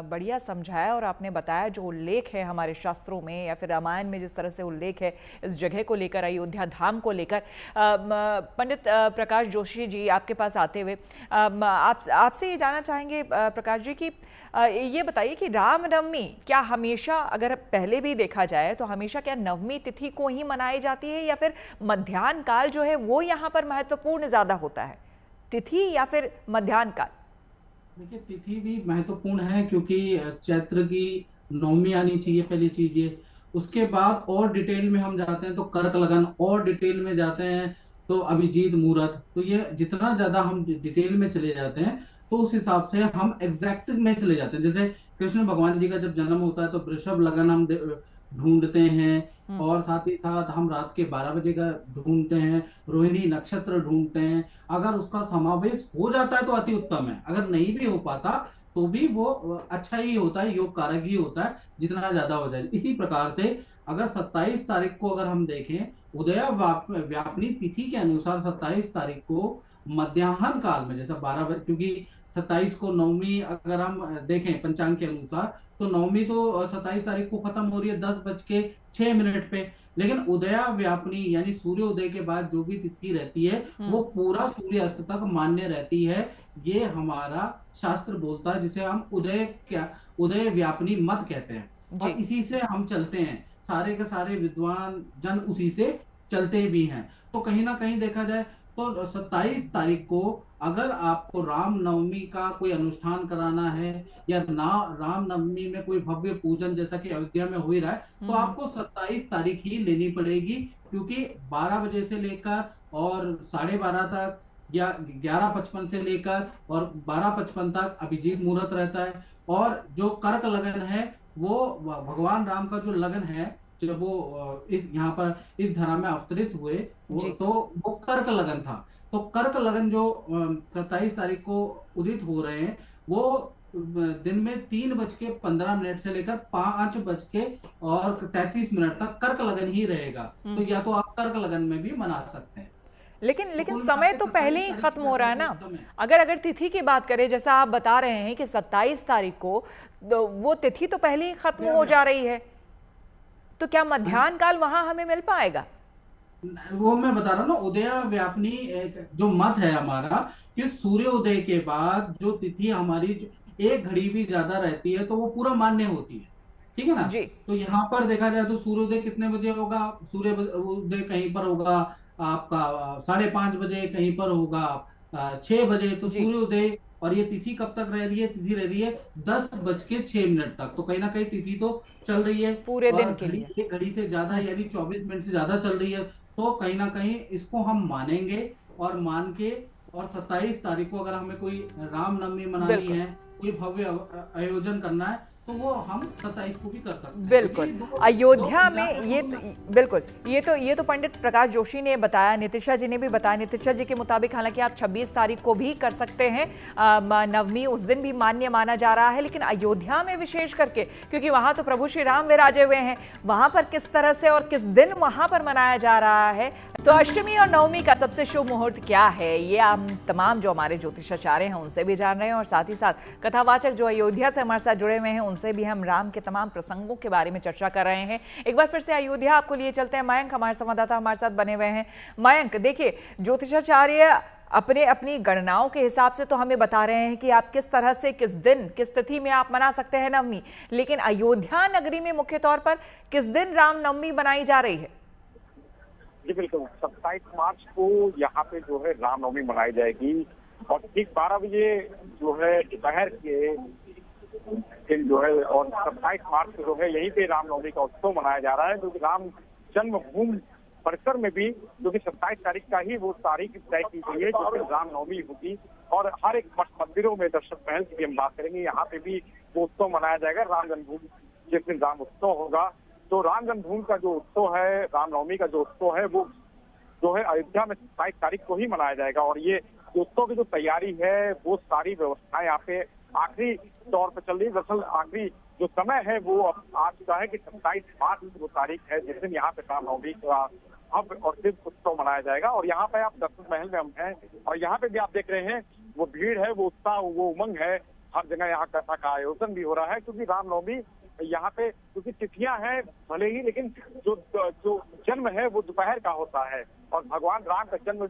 बढ़िया समझाया और आपने बताया जो उल्लेख है हमारे शास्त्रों में या फिर रामायण में जिस तरह से उल्लेख है इस जगह को लेकर, अयोध्या धाम को लेकर। पंडित प्रकाश जोशी जी, आपके पास आते हुए आपसे ये जानना चाहेंगे प्रकाश जी कि ये बताइए कि रामनवमी क्या हमेशा, अगर पहले भी देखा जाए तो हमेशा क्या नवमी तिथि को ही मनाई जाती है या फिर मध्याह्न काल जो है वो यहाँ पर महत्वपूर्ण ज़्यादा होता है, तिथि या फिर मध्याह्न काल? देखिए, तिथि भी महत्वपूर्ण है क्योंकि चैत्र की नवमी आनी चाहिए, पहली चीज ये। उसके बाद और डिटेल में हम जाते हैं तो कर्क लगन, और डिटेल में जाते हैं तो अभिजीत मुहूर्त, तो ये जितना ज्यादा हम डिटेल में चले जाते हैं तो उस हिसाब से हम एग्जैक्ट में चले जाते हैं। जैसे कृष्ण भगवान जी का जब जन्म होता है तो वृषभ लगन हम ढूंढते हैं, और साथ ही साथ हम रात के 12 बजे का ढूंढते हैं, रोहिणी नक्षत्र ढूंढते हैं। अगर उसका समावेश हो जाता है तो अति उत्तम है, अगर नहीं भी हो पाता तो भी वो अच्छा ही होता है, योग कारक ही होता है, जितना ज्यादा हो जाए। इसी प्रकार से अगर 27 तारीख को अगर हम देखें उदय व्यापनी तिथि के अनुसार 27 तारीख को मध्याह्न काल में, जैसा 12 बजे, क्योंकि 27 को नवमी अगर हम देखें पंचांग के अनुसार तो नवमी तो 27 तारीख को खत्म हो रही है 10:06 पे, लेकिन उदया व्यापनी यानी सूर्य उदय के बाद जो भी तिथि रहती है वो पूरा सूर्य अस्त तक मान्य रहती है। ये हमारा शास्त्र बोलता है, जिसे हम उदय व्यापनी मत कहते हैं, और इसी से हम चलते हैं, सारे के सारे विद्वान जन उसी से चलते भी हैं। तो कहीं ना कहीं देखा जाए तो 27 तारीख को अगर आपको रामनवमी का कोई अनुष्ठान कराना है या ना रामनवमी में कोई भव्य पूजन जैसा कि अयोध्या में हो ही रहा है, तो आपको 27 तारीख ही लेनी पड़ेगी, क्योंकि 12 बजे से लेकर और 12:30 तक या 11:55 से लेकर और 12:55 तक अभिजीत मुहूर्त रहता है। और जो कर्क लगन है वो भगवान राम का जो लगन है, जब वो इस यहाँ पर इस धरा में अवतरित हुए वो कर्क लगन था। तो कर्क लगन जो 27 तारीख को उदित हो रहे हैं वो दिन में 3:15 से लेकर 5:33 तक कर्क लगन ही रहेगा। तो या तो आप कर्क लगन में भी मना सकते हैं, लेकिन समय तो पहले ही खत्म हो रहा है ना। अगर तिथि की बात करें, जैसा आप बता रहे हैं कि 27 तारीख को वो तिथि तो पहले ही खत्म हो जा रही है, तो क्या मध्याह्न काल वहां हमें मिल पाएगा? वो मैं बता रहा हूँ ना, उदय व्यापनी जो मत है हमारा कि सूर्य उदय के बाद जो तिथि हमारी 1 घड़ी भी ज्यादा रहती है तो वो पूरा मान्य होती है, ठीक है ना जी। तो यहाँ पर देखा जाए तो सूर्योदय कितने बजे होगा? सूर्य उदय कहीं पर होगा आपका 5:30 बजे, कहीं पर होगा 6 बजे। तो सूर्योदय, और ये तिथि कब तक रह रही है? तिथि रह रही है 10:06 तक। तो कहीं ना कहीं तिथि तो चल रही है पूरे दिन के लिए, 1 घड़ी से ज्यादा यानी 24 मिनट से ज्यादा चल रही है। तो कहीं ना कहीं इसको हम मानेंगे, और मान के, और 27 तारीख को अगर हमें कोई रामनवमी मनानी है, कोई भव्य आयोजन करना है, तो वो हम 27 को भी कर सकते हैं। बिल्कुल, अयोध्या में ये तो पंडित प्रकाश जोशी ने बताया, नितिशा जी ने भी बताया। नितिशा जी के मुताबिक हालांकि आप 26 तारीख को भी कर सकते हैं, नवमी उस दिन भी मान्य माना जा रहा है, लेकिन अयोध्या में विशेष करके क्योंकि वहां तो प्रभु श्री राम विराजे हुए हैं, वहां पर किस तरह से और किस दिन वहां पर मनाया जा रहा है। तो अष्टमी और नवमी का सबसे शुभ मुहूर्त क्या है, ये हम तमाम जो हमारे ज्योतिषाचार्य हैं उनसे भी जान रहे हैं, और साथ ही साथ कथावाचक जो अयोध्या से हमारे साथ जुड़े हुए हैं उनसे भी हम राम के तमाम प्रसंगों के बारे में चर्चा कर रहे हैं। एक बार फिर से अयोध्या आपको लिए चलते हैं। मयंक हमारे संवाददाता हमारे साथ बने हुए हैं। मयंक, देखिए ज्योतिषाचार्य अपनी गणनाओं के हिसाब से तो हमें बता रहे हैं कि आप किस तरह से, किस दिन, किस तिथि में आप मना सकते हैं नवमी, लेकिन अयोध्या नगरी में मुख्य तौर पर किस दिन रामनवमी बनाई जा रही है? जी बिल्कुल, 27 मार्च को यहाँ पे जो है रामनवमी मनाई जाएगी, और ठीक 12 बजे जो है दोपहर के दिन जो है, और 27 मार्च को जो है यहीं पे रामनवमी का उत्सव मनाया जा रहा है, जो कि राम जन्मभूमि परिसर में भी जो कि 27 तारीख का ही वो तारीख तय की गई है जो कि रामनवमी होगी। और हर एक मठ मंदिरों में, दर्शन महल की भी हम बात करेंगे, यहाँ पे भी वो उत्सव मनाया जाएगा। राम जन्मभूमि जिस दिन राम उत्सव होगा, तो राम जन्मभूमि का जो उत्सव है, रामनवमी का जो उत्सव है, वो जो है अयोध्या में 27 तारीख को ही मनाया जाएगा। और ये उत्सव की जो तैयारी है वो सारी व्यवस्थाएं यहाँ पे आखिरी तौर पर चल रही है। दरअसल आखिरी जो समय है वो आ चुका है कि 27 मार्च वो तारीख है जिस दिन यहाँ पे रामनवमी का भव्य और दिव्य उत्सव मनाया जाएगा। और यहाँ पे आप दर्शन महल में हम हैं, और यहाँ पे भी आप देख रहे हैं वो भीड़ है, वो उत्साह, वो उमंग है, हर जगह यहाँ कथा का आयोजन भी हो रहा है, क्योंकि रामनवमी यहाँ पे क्योंकि तिथियां हैं भले ही, लेकिन जो जन्म है वो दोपहर का होता है, और भगवान राम का जन्म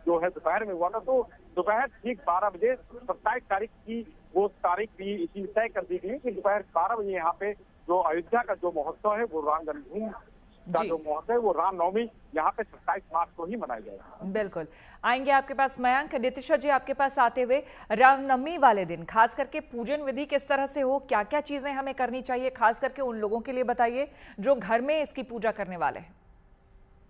जो है दोपहर में हुआ था। तो दोपहर ठीक 12 बजे 27 तारीख की वो तारीख भी इसी तय कर दी गई कि दोपहर 12 बजे यहाँ पे जो अयोध्या का जो महोत्सव है, वो राम जन्मभूमि का जो महोत्सव है, वो रामनवमी यहाँ पे 27 मार्च को ही मनाया जाएगा। बिल्कुल, आएंगे आपके पास मयंक। नितिशा जी आपके पास आते हुए, रामनवमी वाले दिन खास करके पूजन विधि किस तरह से हो, क्या क्या चीजें हमें करनी चाहिए, खास करके उन लोगों के लिए बताइए जो घर में इसकी पूजा करने वाले हैं।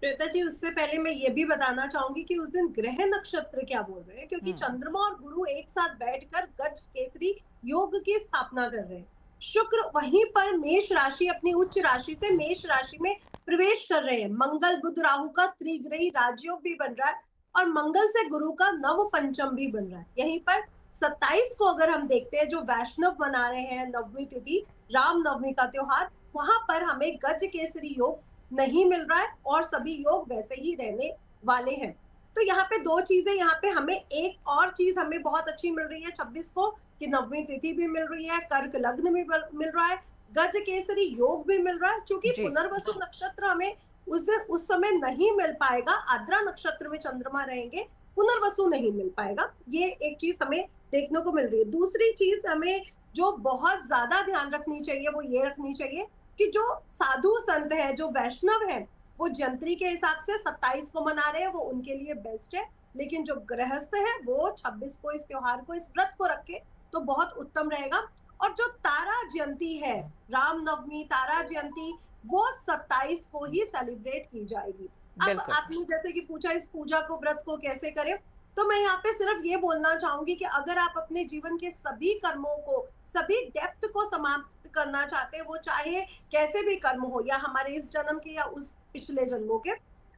श्वेता जी, उससे पहले मैं ये भी बताना चाहूंगी कि उस दिन ग्रह नक्षत्र क्या बोल रहे हैं, क्योंकि चंद्रमा और गुरु एक साथ बैठकर गज केसरी योग की स्थापना कर रहे हैं। शुक्र वहीं पर मेष राशि, अपनी उच्च राशि से मेष राशि में प्रवेश कर रहे हैं। मंगल बुध राहु का त्रिग्रही राजयोग भी बन रहा है और मंगल से गुरु का नव पंचम भी बन रहा है। यहीं पर 27 को अगर हम देखते हैं, जो वैष्णव मना रहे हैं नवमी तिथि, राम नवमी का त्योहार, वहां पर हमें गज केसरी योग नहीं मिल रहा है और सभी योग वैसे ही रहने वाले हैं। तो यहाँ पे दो चीजें, यहाँ पे हमें एक और चीज हमें बहुत अच्छी मिल रही है 26 को, कि नवमी तिथि भी मिल रही है, कर्क लग्न भी मिल रहा है, गज केसरी योग भी मिल रहा है। क्योंकि पुनर्वसु नक्षत्र हमें उस दिन उस समय नहीं मिल पाएगा, आद्रा नक्षत्र में चंद्रमा रहेंगे, पुनर्वसु नहीं मिल पाएगा। ये एक चीज हमें देखने को मिल रही है। दूसरी चीज हमें जो बहुत ज्यादा ध्यान रखनी चाहिए वो ये रखनी चाहिए कि जो साधु संत है, जो वैष्णव है, वो जंत्री के हिसाब से 27 को मना रहे हैं, वो उनके लिए बेस्ट है। लेकिन जो गृहस्थ है वो 26 को इस त्योहार को, इस व्रत को रखे तो बहुत उत्तम रहेगा। और जो तारा जयंती है, राम नवमी, तारा जयंती, वो 27 को ही सेलिब्रेट की जाएगी। अब आपने जैसे कि पूछा इस पूजा को, व्रत को कैसे करें, तो मैं यहाँ पे सिर्फ ये बोलना चाहूंगी कि अगर आप अपने जीवन के सभी कर्मों को, सभी डेप्थ को समाप्त करना चाहते हैं, वो चाहे कैसे भी कर्म हो, या हमारे इस जन्म के या उस पिछले जन्मों के,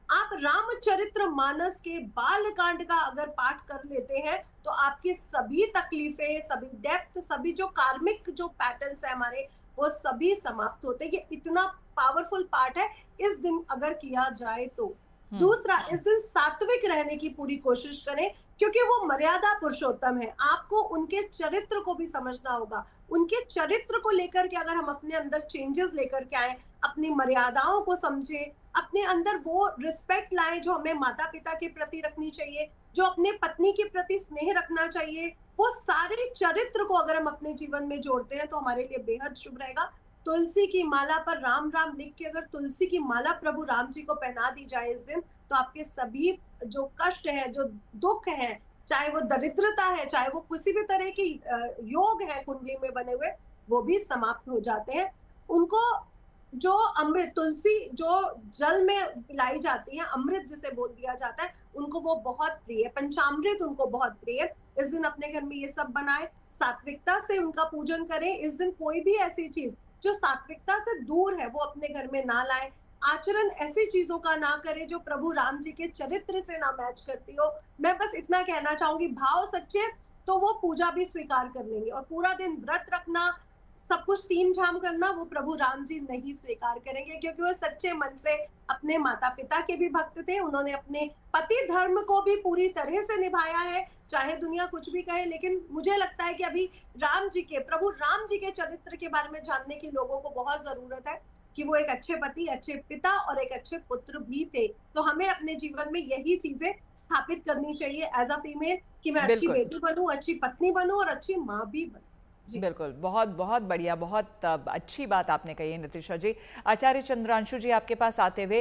आप रामचरित्र मानस के बालकांड का अगर पाठ कर लेते हैं तो आपकी सभी तकलीफें, सभी डेप्थ, सभी जो कार्मिक जो पैटर्न्स है हमारे, वो सभी समाप्त होते हैं। ये इतना पावरफुल पाठ है, इस दिन अगर किया जाए तो। दूसरा, इस दिन सात्विक रहने की पूरी कोशिश करें, क्योंकि वो मर्यादा पुरुषोत्तम है। आपको उनके चरित्र को भी समझना होगा। उनके चरित्र को लेकर के अगर हम अपने अंदर चेंजेस लेकर के आए, अपनी मर्यादाओं को समझे, अपने अंदर वो रिस्पेक्ट लाएं जो हमें माता पिता के प्रति रखनी चाहिए, जो अपने पत्नी के प्रति स्नेह रखना चाहिए, वो सारे चरित्र को अगर हम अपने जीवन में जोड़ते हैं तो हमारे लिए बेहद शुभ रहेगा। तुलसी की माला पर राम राम लिख के अगर तुलसी की माला प्रभु राम जी को पहना दी जाए इस दिन, तो आपके सभी जो कष्ट है, जो दुख है, चाहे वो दरिद्रता है, चाहे वो किसी भी तरह की योग है कुंडली में बने हुए, वो भी समाप्त हो जाते हैं। उनको जो अमृत, तुलसी जो जल में पिलाई जाती है, अमृत जिसे बोल दिया जाता है, उनको वो बहुत प्रिय है, पंचामृत उनको बहुत प्रिय है। इस दिन अपने घर में ये सब बनाए, सात्विकता से उनका पूजन करें। इस दिन कोई भी ऐसी चीज जो सात्विकता से दूर है वो अपने घर में ना लाए। आचरण ऐसी चीजों का ना करे जो प्रभु राम जी के चरित्र से ना मैच करती हो। मैं बस इतना कहना चाहूंगी, भाव सच्चे तो वो पूजा भी स्वीकार कर लेंगे। और पूरा दिन व्रत रखना, सब कुछ तीन झाम करना, वो प्रभु राम जी नहीं स्वीकार करेंगे, क्योंकि वो सच्चे मन से अपने माता पिता के भी भक्त थे। उन्होंने अपने पति धर्म को भी पूरी तरह से निभाया है, चाहे दुनिया कुछ भी कहे। लेकिन मुझे लगता है कि अभी राम जी के, प्रभु राम जी के चरित्र के बारे में जानने की लोगों को बहुत जरूरत है, कि वो एक अच्छे पति, अच्छे पिता और एक अच्छे पुत्र भी थे। तो हमें अपने जीवन में यही चीजें स्थापित करनी चाहिए एज अ फीमेल, कि मैं अच्छी बेटी बनूं, अच्छी पत्नी बनूं और अच्छी माँ भी बनूं। बिल्कुल, बहुत बहुत बढ़िया, बहुत अच्छी बात आपने कही है नितिशा जी। आचार्य चंद्रांशु जी, आपके पास आते हुए,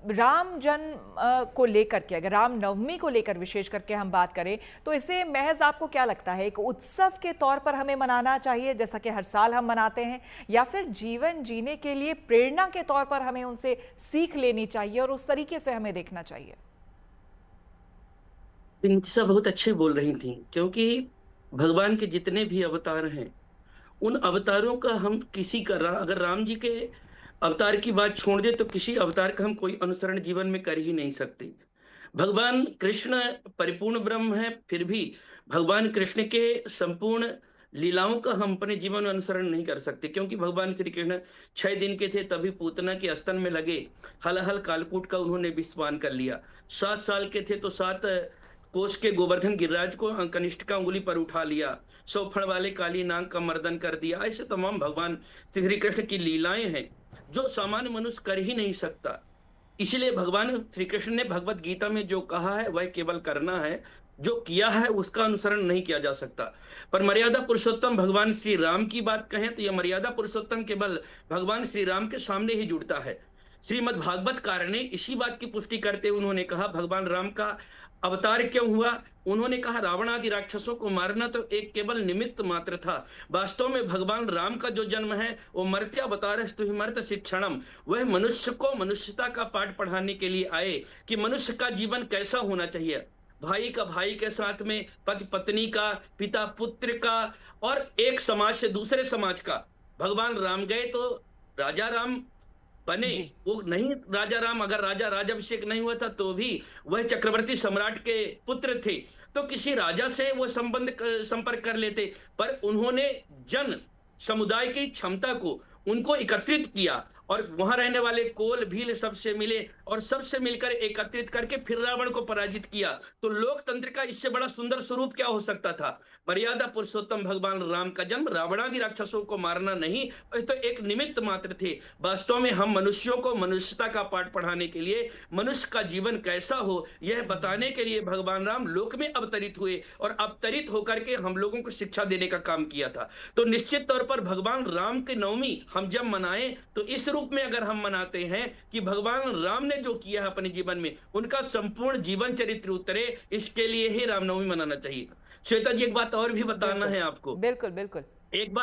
राम जन्म को लेकर के, अगर राम नवमी को लेकर विशेष करके हम बात करें, तो इसे महज आपको क्या लगता है, एक उत्सव के तौर पर हमें मनाना चाहिए जैसा कि हर साल हम मनाते हैं, या फिर जीवन जीने के लिए प्रेरणा के तौर पर हमें उनसे सीख लेनी चाहिए और उस तरीके से हमें देखना चाहिए? नितिशा बहुत अच्छे बोल रही थी, क्योंकि भगवान के जितने भी अवतार हैं, उन अवतारों का हम किसी का, अगर राम जी के अवतार की बात छोड़ दे तो किसी अवतार का हम कोई अनुसरण जीवन में कर ही नहीं सकते। भगवान कृष्ण परिपूर्ण ब्रह्म है, फिर भी भगवान कृष्ण के संपूर्ण लीलाओं का हम अपने जीवन में अनुसरण नहीं कर सकते, क्योंकि भगवान श्री कृष्ण 6 दिन के थे तभी पूतना के स्तन में लगे, हल हल कालकूट का उन्होंने विस्वान कर लिया। 7 साल के थे तो 7 कोष के गोवर्धन गिरिराज को कनिष्ठ का उंगली पर उठा लिया, 100 फण वाले काली नाग का मर्दन कर दिया। ऐसे तमाम भगवान श्री कृष्ण की लीलाएं हैं जो सामान्य मनुष्य कर ही नहीं सकता। इसलिए भगवान श्री कृष्ण ने भगवत गीता में जो कहा है वह केवल करना है, जो किया है उसका अनुसरण नहीं किया जा सकता। पर मर्यादा पुरुषोत्तम भगवान श्री राम की बात कहें तो यह मर्यादा पुरुषोत्तम केवल भगवान श्री राम के सामने ही जुड़ता है। श्रीमद् भागवत कार ने इसी बात की पुष्टि करते हुए उन्होंने कहा, भगवान राम का अवतार क्यों हुआ? उन्होंने कहा रावण आदि राक्षसों को मारना तो एक केवल निमित्त मात्र था। वास्तव में भगवान राम का जो जन्म है वो मर्त्यावतारस्तु हि मर्त्य शिक्षणम, वह मनुष्य को मनुष्यता का पाठ पढ़ाने के लिए आए कि मनुष्य का जीवन कैसा होना चाहिए। भाई का भाई के साथ में, पति पत्नी का, पिता पुत्र का, और एक समाज से दूसरे समाज का। भगवान राम गए तो राजा राम बने, वो नहीं राजा राम, अगर राजा राजाभिषेक नहीं हुआ था तो भी वह चक्रवर्ती सम्राट के पुत्र थे, तो किसी राजा से वो संपर्क कर लेते। पर उन्होंने जन समुदाय की क्षमता को, उनको एकत्रित किया और वहां रहने वाले कोल भील सबसे मिले और सबसे मिलकर एकत्रित करके फिर रावण को पराजित किया। तो लोकतंत्र का इससे बड़ा सुंदर स्वरूप क्या हो सकता था? मर्यादा पुरुषोत्तम भगवान राम का जन्म रावणादि राक्षसों को मारना नहीं, तो एक निमित्त मात्र थे। वास्तव में हम मनुष्यों को मनुष्यता का पाठ पढ़ाने के लिए, मनुष्य का जीवन कैसा हो यह बताने के लिए भगवान राम लोक में अवतरित हुए और अवतरित होकर के हम लोगों को शिक्षा देने का काम किया था। तो निश्चित तौर पर भगवान राम की नवमी हम जब मनाएं तो इस रूप में अगर हम मनाते हैं कि भगवान राम ने जो किया है अपने जीवन में, उनका संपूर्ण जीवन चरित्र उतरे, इसके लिए ही रामनवमी मनाना चाहिए। श्वेता जी, एक बात और भी बताना है आपको। बिल्कुल बिल्कुल। एक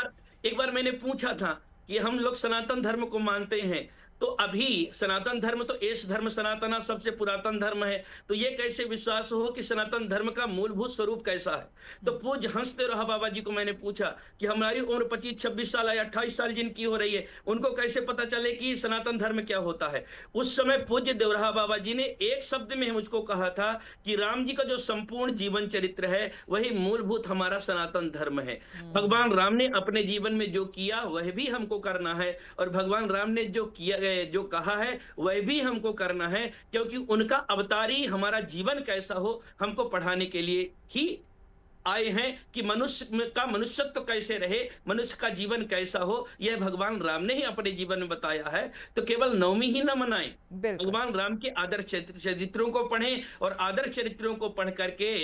बार मैंने पूछा था कि हम लोग सनातन धर्म को मानते हैं, तो अभी सनातन धर्म तो एस धर्म सनातना सबसे पुरातन धर्म है, तो ये कैसे विश्वास हो कि सनातन धर्म का मूलभूत स्वरूप कैसा है? तो पूज्य हंसते रहा बाबा जी को मैंने पूछा कि हमारी उम्र 25-26 साल या 28 साल जिनकी हो रही है, उनको कैसे पता चले कि सनातन धर्म क्या होता है? उस समय पूज्य देवराहा बाबा जी ने एक शब्द में मुझको कहा था कि राम जी का जो संपूर्ण जीवन चरित्र है वही मूलभूत हमारा सनातन धर्म है। भगवान राम ने अपने जीवन में जो किया वह भी हमको करना है, और भगवान राम ने जो किया, जो कहा है वह भी हमको करना है, क्योंकि उनका अवतार ही हमारा जीवन कैसा हो हमको पढ़ाने के लिए ही आए हैं कि मनुष्य का मनुष्यत्व कैसे रहे, मनुष्य का जीवन कैसा हो, यह भगवान राम ने ही अपने जीवन में बताया है। तो केवल नवमी ही न मनाएं, भगवान राम के आदर्श चरित्रों को पढ़ें और आदर्श चरित्रों को पढ़ करके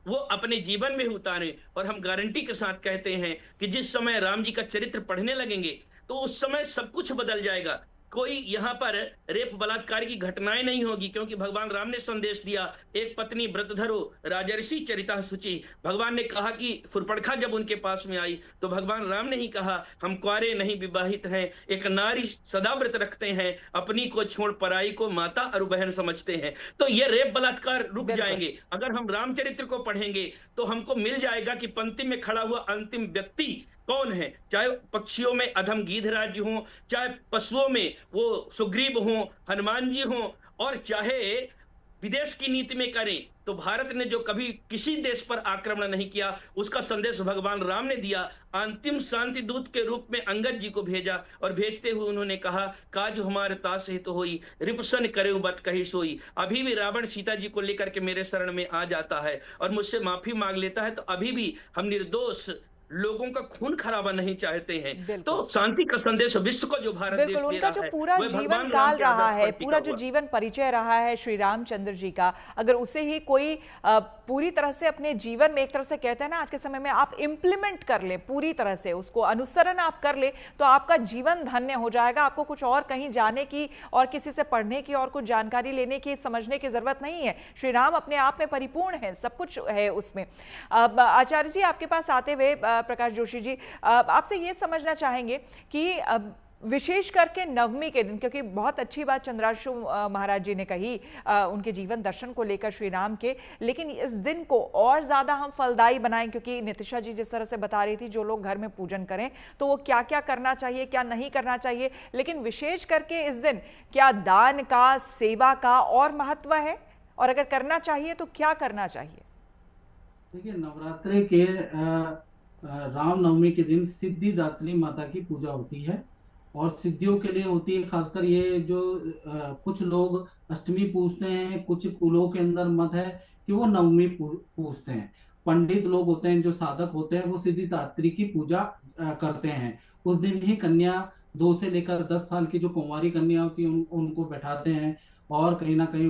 वो अपने जीवन में उतारें। और हम गारंटी के साथ कहते हैं कि जिस समय राम जी का चरित्र पढ़ने लगेंगे तो उस समय सब कुछ बदल जाएगा। कोई यहाँ पर रेप बलात्कार की घटनाएं नहीं होगी, क्योंकि भगवान राम ने संदेश दिया, एक पत्नी व्रत धरो राजर्षि चरिता शुचि। भगवान ने कहा कि फुरपड़खा जब उनके पास में आई तो भगवान राम ने ही कहा हम कुंवारे नहीं विवाहित हैं, एक नारी सदा व्रत रखते हैं, अपनी को छोड़ पराई को माता और बहन समझते हैं। तो ये रेप बलात्कार रुक जाएंगे। अगर हम रामचरित्र को पढ़ेंगे तो हमको मिल जाएगा कि पंक्ति में खड़ा हुआ अंतिम व्यक्ति कौन है, चाहे पक्षियों में अधम गीधराज हो, चाहे पशुओं में वो सुग्रीव हो, हनुमान जी हो, और चाहे विदेश की नीति में करें तो भारत ने जो कभी किसी देश पर आक्रमण नहीं किया उसका संदेश भगवान राम ने दिया। अंतिम शांति दूत के रूप में अंगद जी को भेजा और भेजते हुए उन्होंने कहा काज हमारे तास हित होई, रिपुसन करे बत कही सोई। अभी भी रावण सीता जी को लेकर के मेरे शरण में आ जाता है और मुझसे माफी मांग लेता है, तो अभी भी हम निर्दोष लोगों का खून खराबा नहीं चाहते हैं। तो शांति का संदेश विश्व को जो भारत देश दे रहा है, उनका जो पूरा जीवन काल रहा है, पूरा जो जीवन परिचय रहा है श्री रामचंद्र जी का, अगर उसे ही कोई पूरी तरह से अपने जीवन में, एक तरह से कहते हैं ना आज के समय में, आप इम्प्लीमेंट कर ले, पूरी तरह से उसको अनुसरण आप कर ले, तो आपका जीवन धन्य हो जाएगा। आपको कुछ और कहीं जाने की और किसी से पढ़ने की और कुछ जानकारी लेने की, समझने की जरूरत नहीं है। श्री राम अपने आप में परिपूर्ण है, सब कुछ है उसमें। आचार्य जी, आपके पास आते हुए प्रकाश जोशी जी, आपसे ये समझना चाहेंगे कि विशेष करके नवमी के दिन, क्योंकि बहुत अच्छी बात चंद्राशु महाराज जी ने कही उनके जीवन दर्शन को लेकर श्री राम के, लेकिन इस दिन को और ज्यादा हम फलदायी बनाएं, क्योंकि नितिशा जी जिस तरह से बता रही थी जो लोग घर में पूजन करें तो वो क्या क्या करना चाहिए, क्या नहीं करना चाहिए, लेकिन विशेष करके इस दिन क्या दान का, सेवा का और महत्व है, और अगर करना चाहिए तो क्या करना चाहिए? देखिए, नवरात्रि के रामनवमी के दिन सिद्धिदात्री माता की पूजा होती है और सिद्धियों के लिए होती है। खासकर ये जो कुछ लोग अष्टमी पूजते हैं, कुछ कुलों के अंदर मत है कि वो नवमी पूजते हैं। पंडित लोग होते हैं, जो साधक होते हैं, वो सिद्धिदात्री की पूजा करते हैं। उस दिन ही कन्या 2 से लेकर 10 साल की जो कुंवारी कन्या होती है उनको बैठाते हैं और कहीं ना कहीं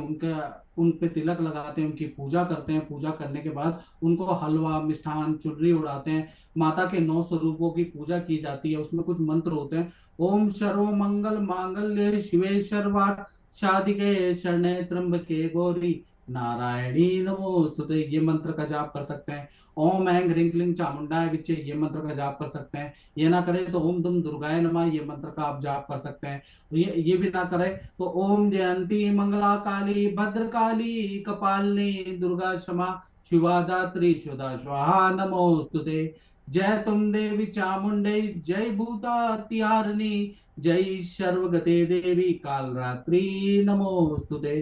उन पे तिलक लगाते हैं, उनकी पूजा करते हैं। पूजा करने के बाद उनको हलवा, मिष्ठान, चुनरी उड़ाते हैं। माता के 9 स्वरूपों की पूजा की जाती है। उसमें कुछ मंत्र होते हैं। ओम सर्व मंगल मांगल्ये शिवे सर्वार्थ साधिके शरणे त्र्यंबके गौरी नारायणी नमोस्तुते ये मंत्र का जाप कर सकते हैं। ओम ऐं ह्रीं क्लीं चामुंडाय विच्चे ये मंत्र का जाप कर सकते हैं। ये ना करें तो ओम दुम दुर्गाय नमः ये मंत्र का आप जाप कर सकते हैं। ये भी ना करें तो ओम जयंती मंगला काली भद्रकाली कपालिनी दुर्गा क्षमा शिवा दात्री शुदा स्वाहा नमोस्तुते। जय तुम देवी चामुंडे जय भूतात्यारिणी जय सर्वगते देवी कालरात्रि नमोस्तुते।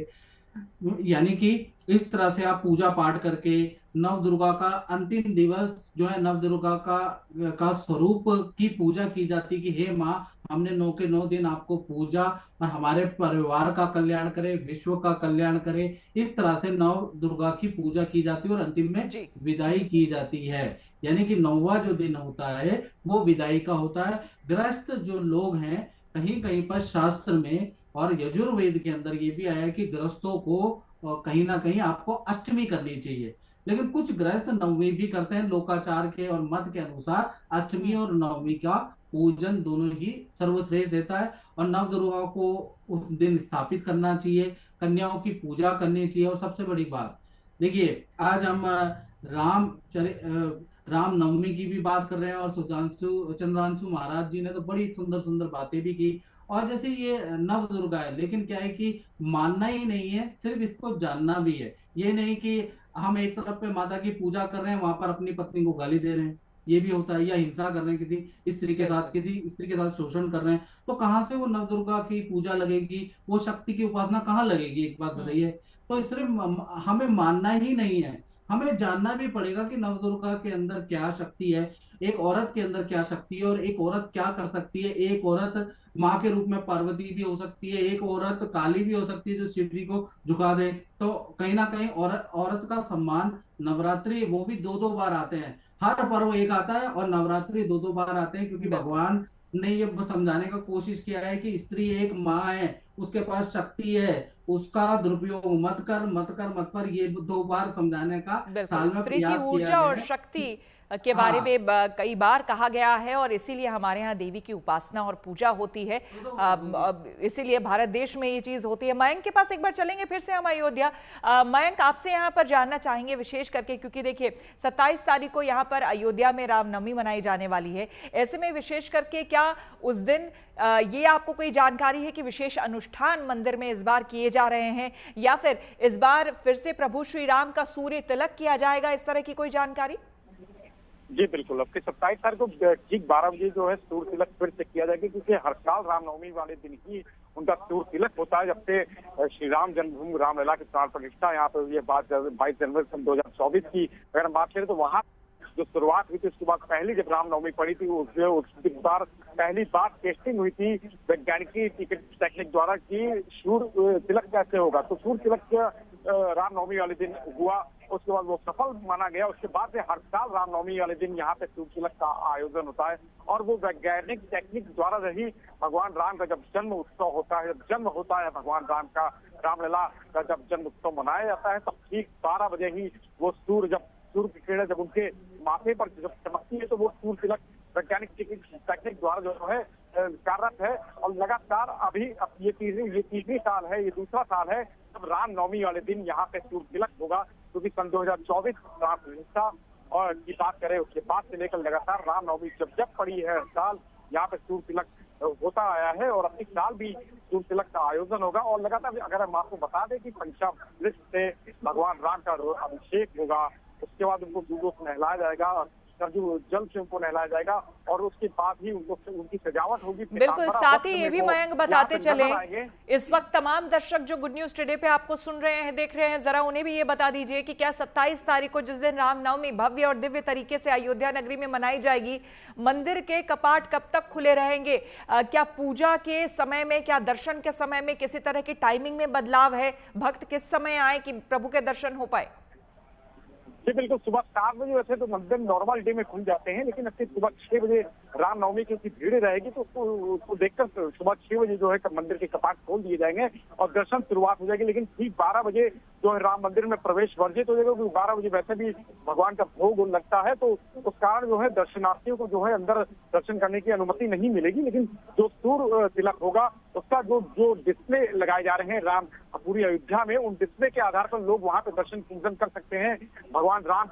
यानी कि इस तरह से आप पूजा पाठ करके नव दुर्गा का अंतिम दिवस जो है नव दुर्गा का स्वरूप की पूजा की जाती कि हे माँ हमने 9 के 9 दिन आपको पूजा और हमारे परिवार का कल्याण करे, विश्व का कल्याण करे। इस तरह से नव दुर्गा की पूजा की जाती है और अंतिम में विदाई की जाती है। यानी कि 9वां जो दिन होता है वो विदाई का होता है। ग्रस्त जो लोग हैं कहीं कहीं पर शास्त्र में और यजुर्वेद के अंदर ये भी आया है कि ग्रस्तों को कहीं ना कहीं आपको अष्टमी करनी चाहिए, लेकिन कुछ गृहस्थ नवमी भी करते हैं। लोकाचार के और मत के अनुसार अष्टमी और नवमी का पूजन दोनों ही सर्वश्रेष्ठ देता है और नव दुर्गा को उस दिन स्थापित करना चाहिए, कन्याओं की पूजा करनी चाहिए। और सबसे बड़ी बात देखिए, आज हम राम नवमी की भी बात कर रहे हैं और चंद्रांशु महाराज जी ने तो बड़ी सुंदर सुंदर बातें भी की। और जैसे ये नव दुर्गा है, लेकिन क्या है कि मानना ही नहीं है, सिर्फ इसको जानना भी है। ये नहीं कि हम एक तरफ पे माता की पूजा कर रहे हैं, वहां पर अपनी पत्नी को गाली दे रहे हैं, ये भी होता है, या हिंसा कर रहे हैं किसी स्त्री के साथ शोषण कर रहे हैं। तो कहाँ से वो नव दुर्गा की पूजा लगेगी, वो शक्ति की उपासना कहाँ लगेगी, एक बात बताइए। तो सिर्फ हमें मानना ही नहीं है, हमें जानना भी पड़ेगा कि नव दुर्गा के अंदर क्या शक्ति है, एक औरत के अंदर क्या शक्ति है और एक औरत क्या कर सकती है। एक औरत माँ के रूप में पार्वती भी हो सकती है, एक औरत काली भी हो सकती है जो शिव जी को झुका दे। तो कहीं ना कहीं औरत का सम्मान, नवरात्रि वो भी 2-2 बार आते हैं, हर पर्व एक आता है और नवरात्रि 2-2 बार आते हैं, क्योंकि भगवान ने ये समझाने का कोशिश किया है कि स्त्री एक माँ है, उसके पास शक्ति है, उसका दुरुपयोग मत कर, ये 2 बार समझाने का साल में स्त्री की प्रयास ऊर्जा किया और है। शक्ति के बारे में कई बार कहा गया है और इसीलिए हमारे यहाँ देवी की उपासना और पूजा होती है, इसीलिए भारत देश में ये चीज होती है। मयंक के पास एक बार चलेंगे फिर से हम अयोध्या। मयंक, आपसे यहाँ पर जानना चाहेंगे विशेष करके, क्योंकि देखिए 27 तारीख को यहाँ पर अयोध्या में रामनवमी मनाई जाने वाली है। ऐसे में विशेष करके क्या उस दिन ये आपको कोई जानकारी है कि विशेष अनुष्ठान मंदिर में इस बार किए जा रहे हैं, या फिर इस बार फिर से प्रभु श्री राम का सूर्य तिलक किया जाएगा, इस तरह की कोई जानकारी? जी बिल्कुल, अब 27 तारीख को ठीक 12 बजे जो है सूर्य तिलक फिर से किया जाएगा, क्योंकि हर साल रामनवमी वाले दिन ही उनका सूर्य तिलक होता है। जब से श्री राम जन्मभूमि रामलला की प्राण प्रतिष्ठा यहाँ पर ये बात 22 जनवरी सन 2024 की अगर हम बात करें तो वहाँ जो शुरुआत हुई थी उसके बाद पहली जब रामनवमी पड़ी थी उस बार पहली बार टेस्टिंग हुई थी वैज्ञानिकी टिकट टेक्निक द्वारा कि सूर्य तिलक कैसे होगा। तो सूर्य तिलक रामनवमी वाले दिन हुआ, उसके बाद वो सफल माना गया। उसके बाद से हर साल रामनवमी वाले दिन यहाँ पे सूर्य तिलक का आयोजन होता है और वो वैज्ञानिक टेक्निक द्वारा रही भगवान राम का जब जन्म उत्सव होता है, जब जन्म होता है भगवान राम का, रामलला का जब जन्म उत्सव मनाया जाता है, तब ठीक 12 बजे ही वो सूर्य की किरणें जब उनके माथे पर जब चमकती है तो वो सूर्य तिलक वैज्ञानिक टेक्निक द्वारा जो है कार्यरत है। और लगातार अभी ये तीसरी साल है, ये दूसरा साल है जब रामनवमी वाले दिन यहाँ पे सूर्य तिलक होगा, क्योंकि सन 2024 राम प्रतिष्ठा और की बात करें उसके बाद से लेकर लगातार रामनवमी जब पड़ी है साल यहाँ पे सूर्य तिलक होता आया है और अगले साल भी सूर्य तिलक का आयोजन होगा। और लगातार अगर हम आपको बता दें कि पंचामृत से भगवान राम का अभिषेक होगा, उसके बाद उनको दूधों से नहलाया जाएगा, सरजू जल से उनको नहलाया जाएगा और उसके बाद ही उनकी सजावट होगी। बिल्कुल, साथ ही ये भी मयंक बताते चले, इस वक्त तमाम दर्शक जो गुड न्यूज टुडे पे आपको सुन रहे हैं, देख रहे हैं, जरा उन्हें भी ये बता दीजिए कि क्या 27 तारीख को जिस दिन रामनवमी भव्य और दिव्य तरीके से अयोध्या नगरी में मनाई जाएगी, मंदिर के कपाट कब तक खुले रहेंगे? क्या पूजा के समय में, क्या दर्शन के समय में किसी तरह की टाइमिंग में बदलाव है? भक्त किस समय आए कि प्रभु के दर्शन हो पाए? जी बिल्कुल, सुबह 7 बजे वैसे तो मंदिर नॉर्मल डे में खुल जाते हैं, लेकिन अब सुबह 6 बजे रामनवमी की भीड़ रहेगी तो उसको देखकर सुबह 6 बजे जो है मंदिर के कपाट खोल दिए जाएंगे और दर्शन शुरुआत हो जाएगी। लेकिन ठीक 12 बजे जो है राम मंदिर में प्रवेश वर्जित हो जाएगा, क्योंकि 12 बजे वैसे भी भगवान का भोग लगता है, तो उस कारण जो है दर्शनार्थियों को जो है अंदर दर्शन करने की अनुमति नहीं मिलेगी। लेकिन जो सूर्य तिलक होगा उसका जो डिस्प्ले लगाए जा रहे हैं राम पूरी अयोध्या में, उन डिस्प्ले के आधार पर लोग वहां पे दर्शन पूजन कर सकते हैं। भगवान राम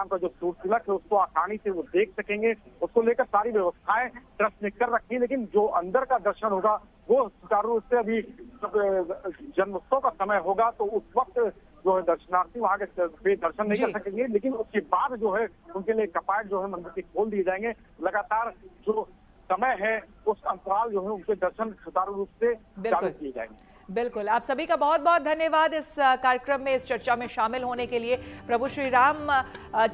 का जो सूर्य तिलक है उसको आसानी से वो देख सकेंगे। उसको लेकर सारी व्यवस्थाएं ट्रस्ट ने कर रखी है, लेकिन जो अंदर का दर्शन होगा वो सुचारू रूप से अभी जन्मोत्सव का समय होगा, तो उस वक्त जो है दर्शनार्थी वहां के दर्शन नहीं कर सकेंगे। लेकिन उसके बाद जो है उनके लिए कपाट जो है मंदिर के खोल दिए जाएंगे। लगातार जो समय है उस अंतराल जो है उनके दर्शन सुचारू रूप से चालू किए जाएंगे। बिल्कुल, आप सभी का बहुत बहुत धन्यवाद इस कार्यक्रम में, इस चर्चा में शामिल होने के लिए। प्रभु श्री राम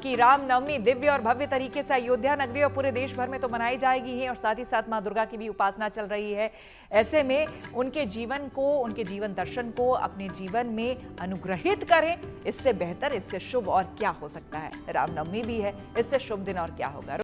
की रामनवमी दिव्य और भव्य तरीके से अयोध्या नगरी और पूरे देश भर में तो मनाई जाएगी ही, और साथ ही साथ मां दुर्गा की भी उपासना चल रही है। ऐसे में उनके जीवन को, उनके जीवन दर्शन को अपने जीवन में अनुग्रहित करें। इससे बेहतर, इससे शुभ और क्या हो सकता है। रामनवमी भी है, इससे शुभ दिन और क्या होगा।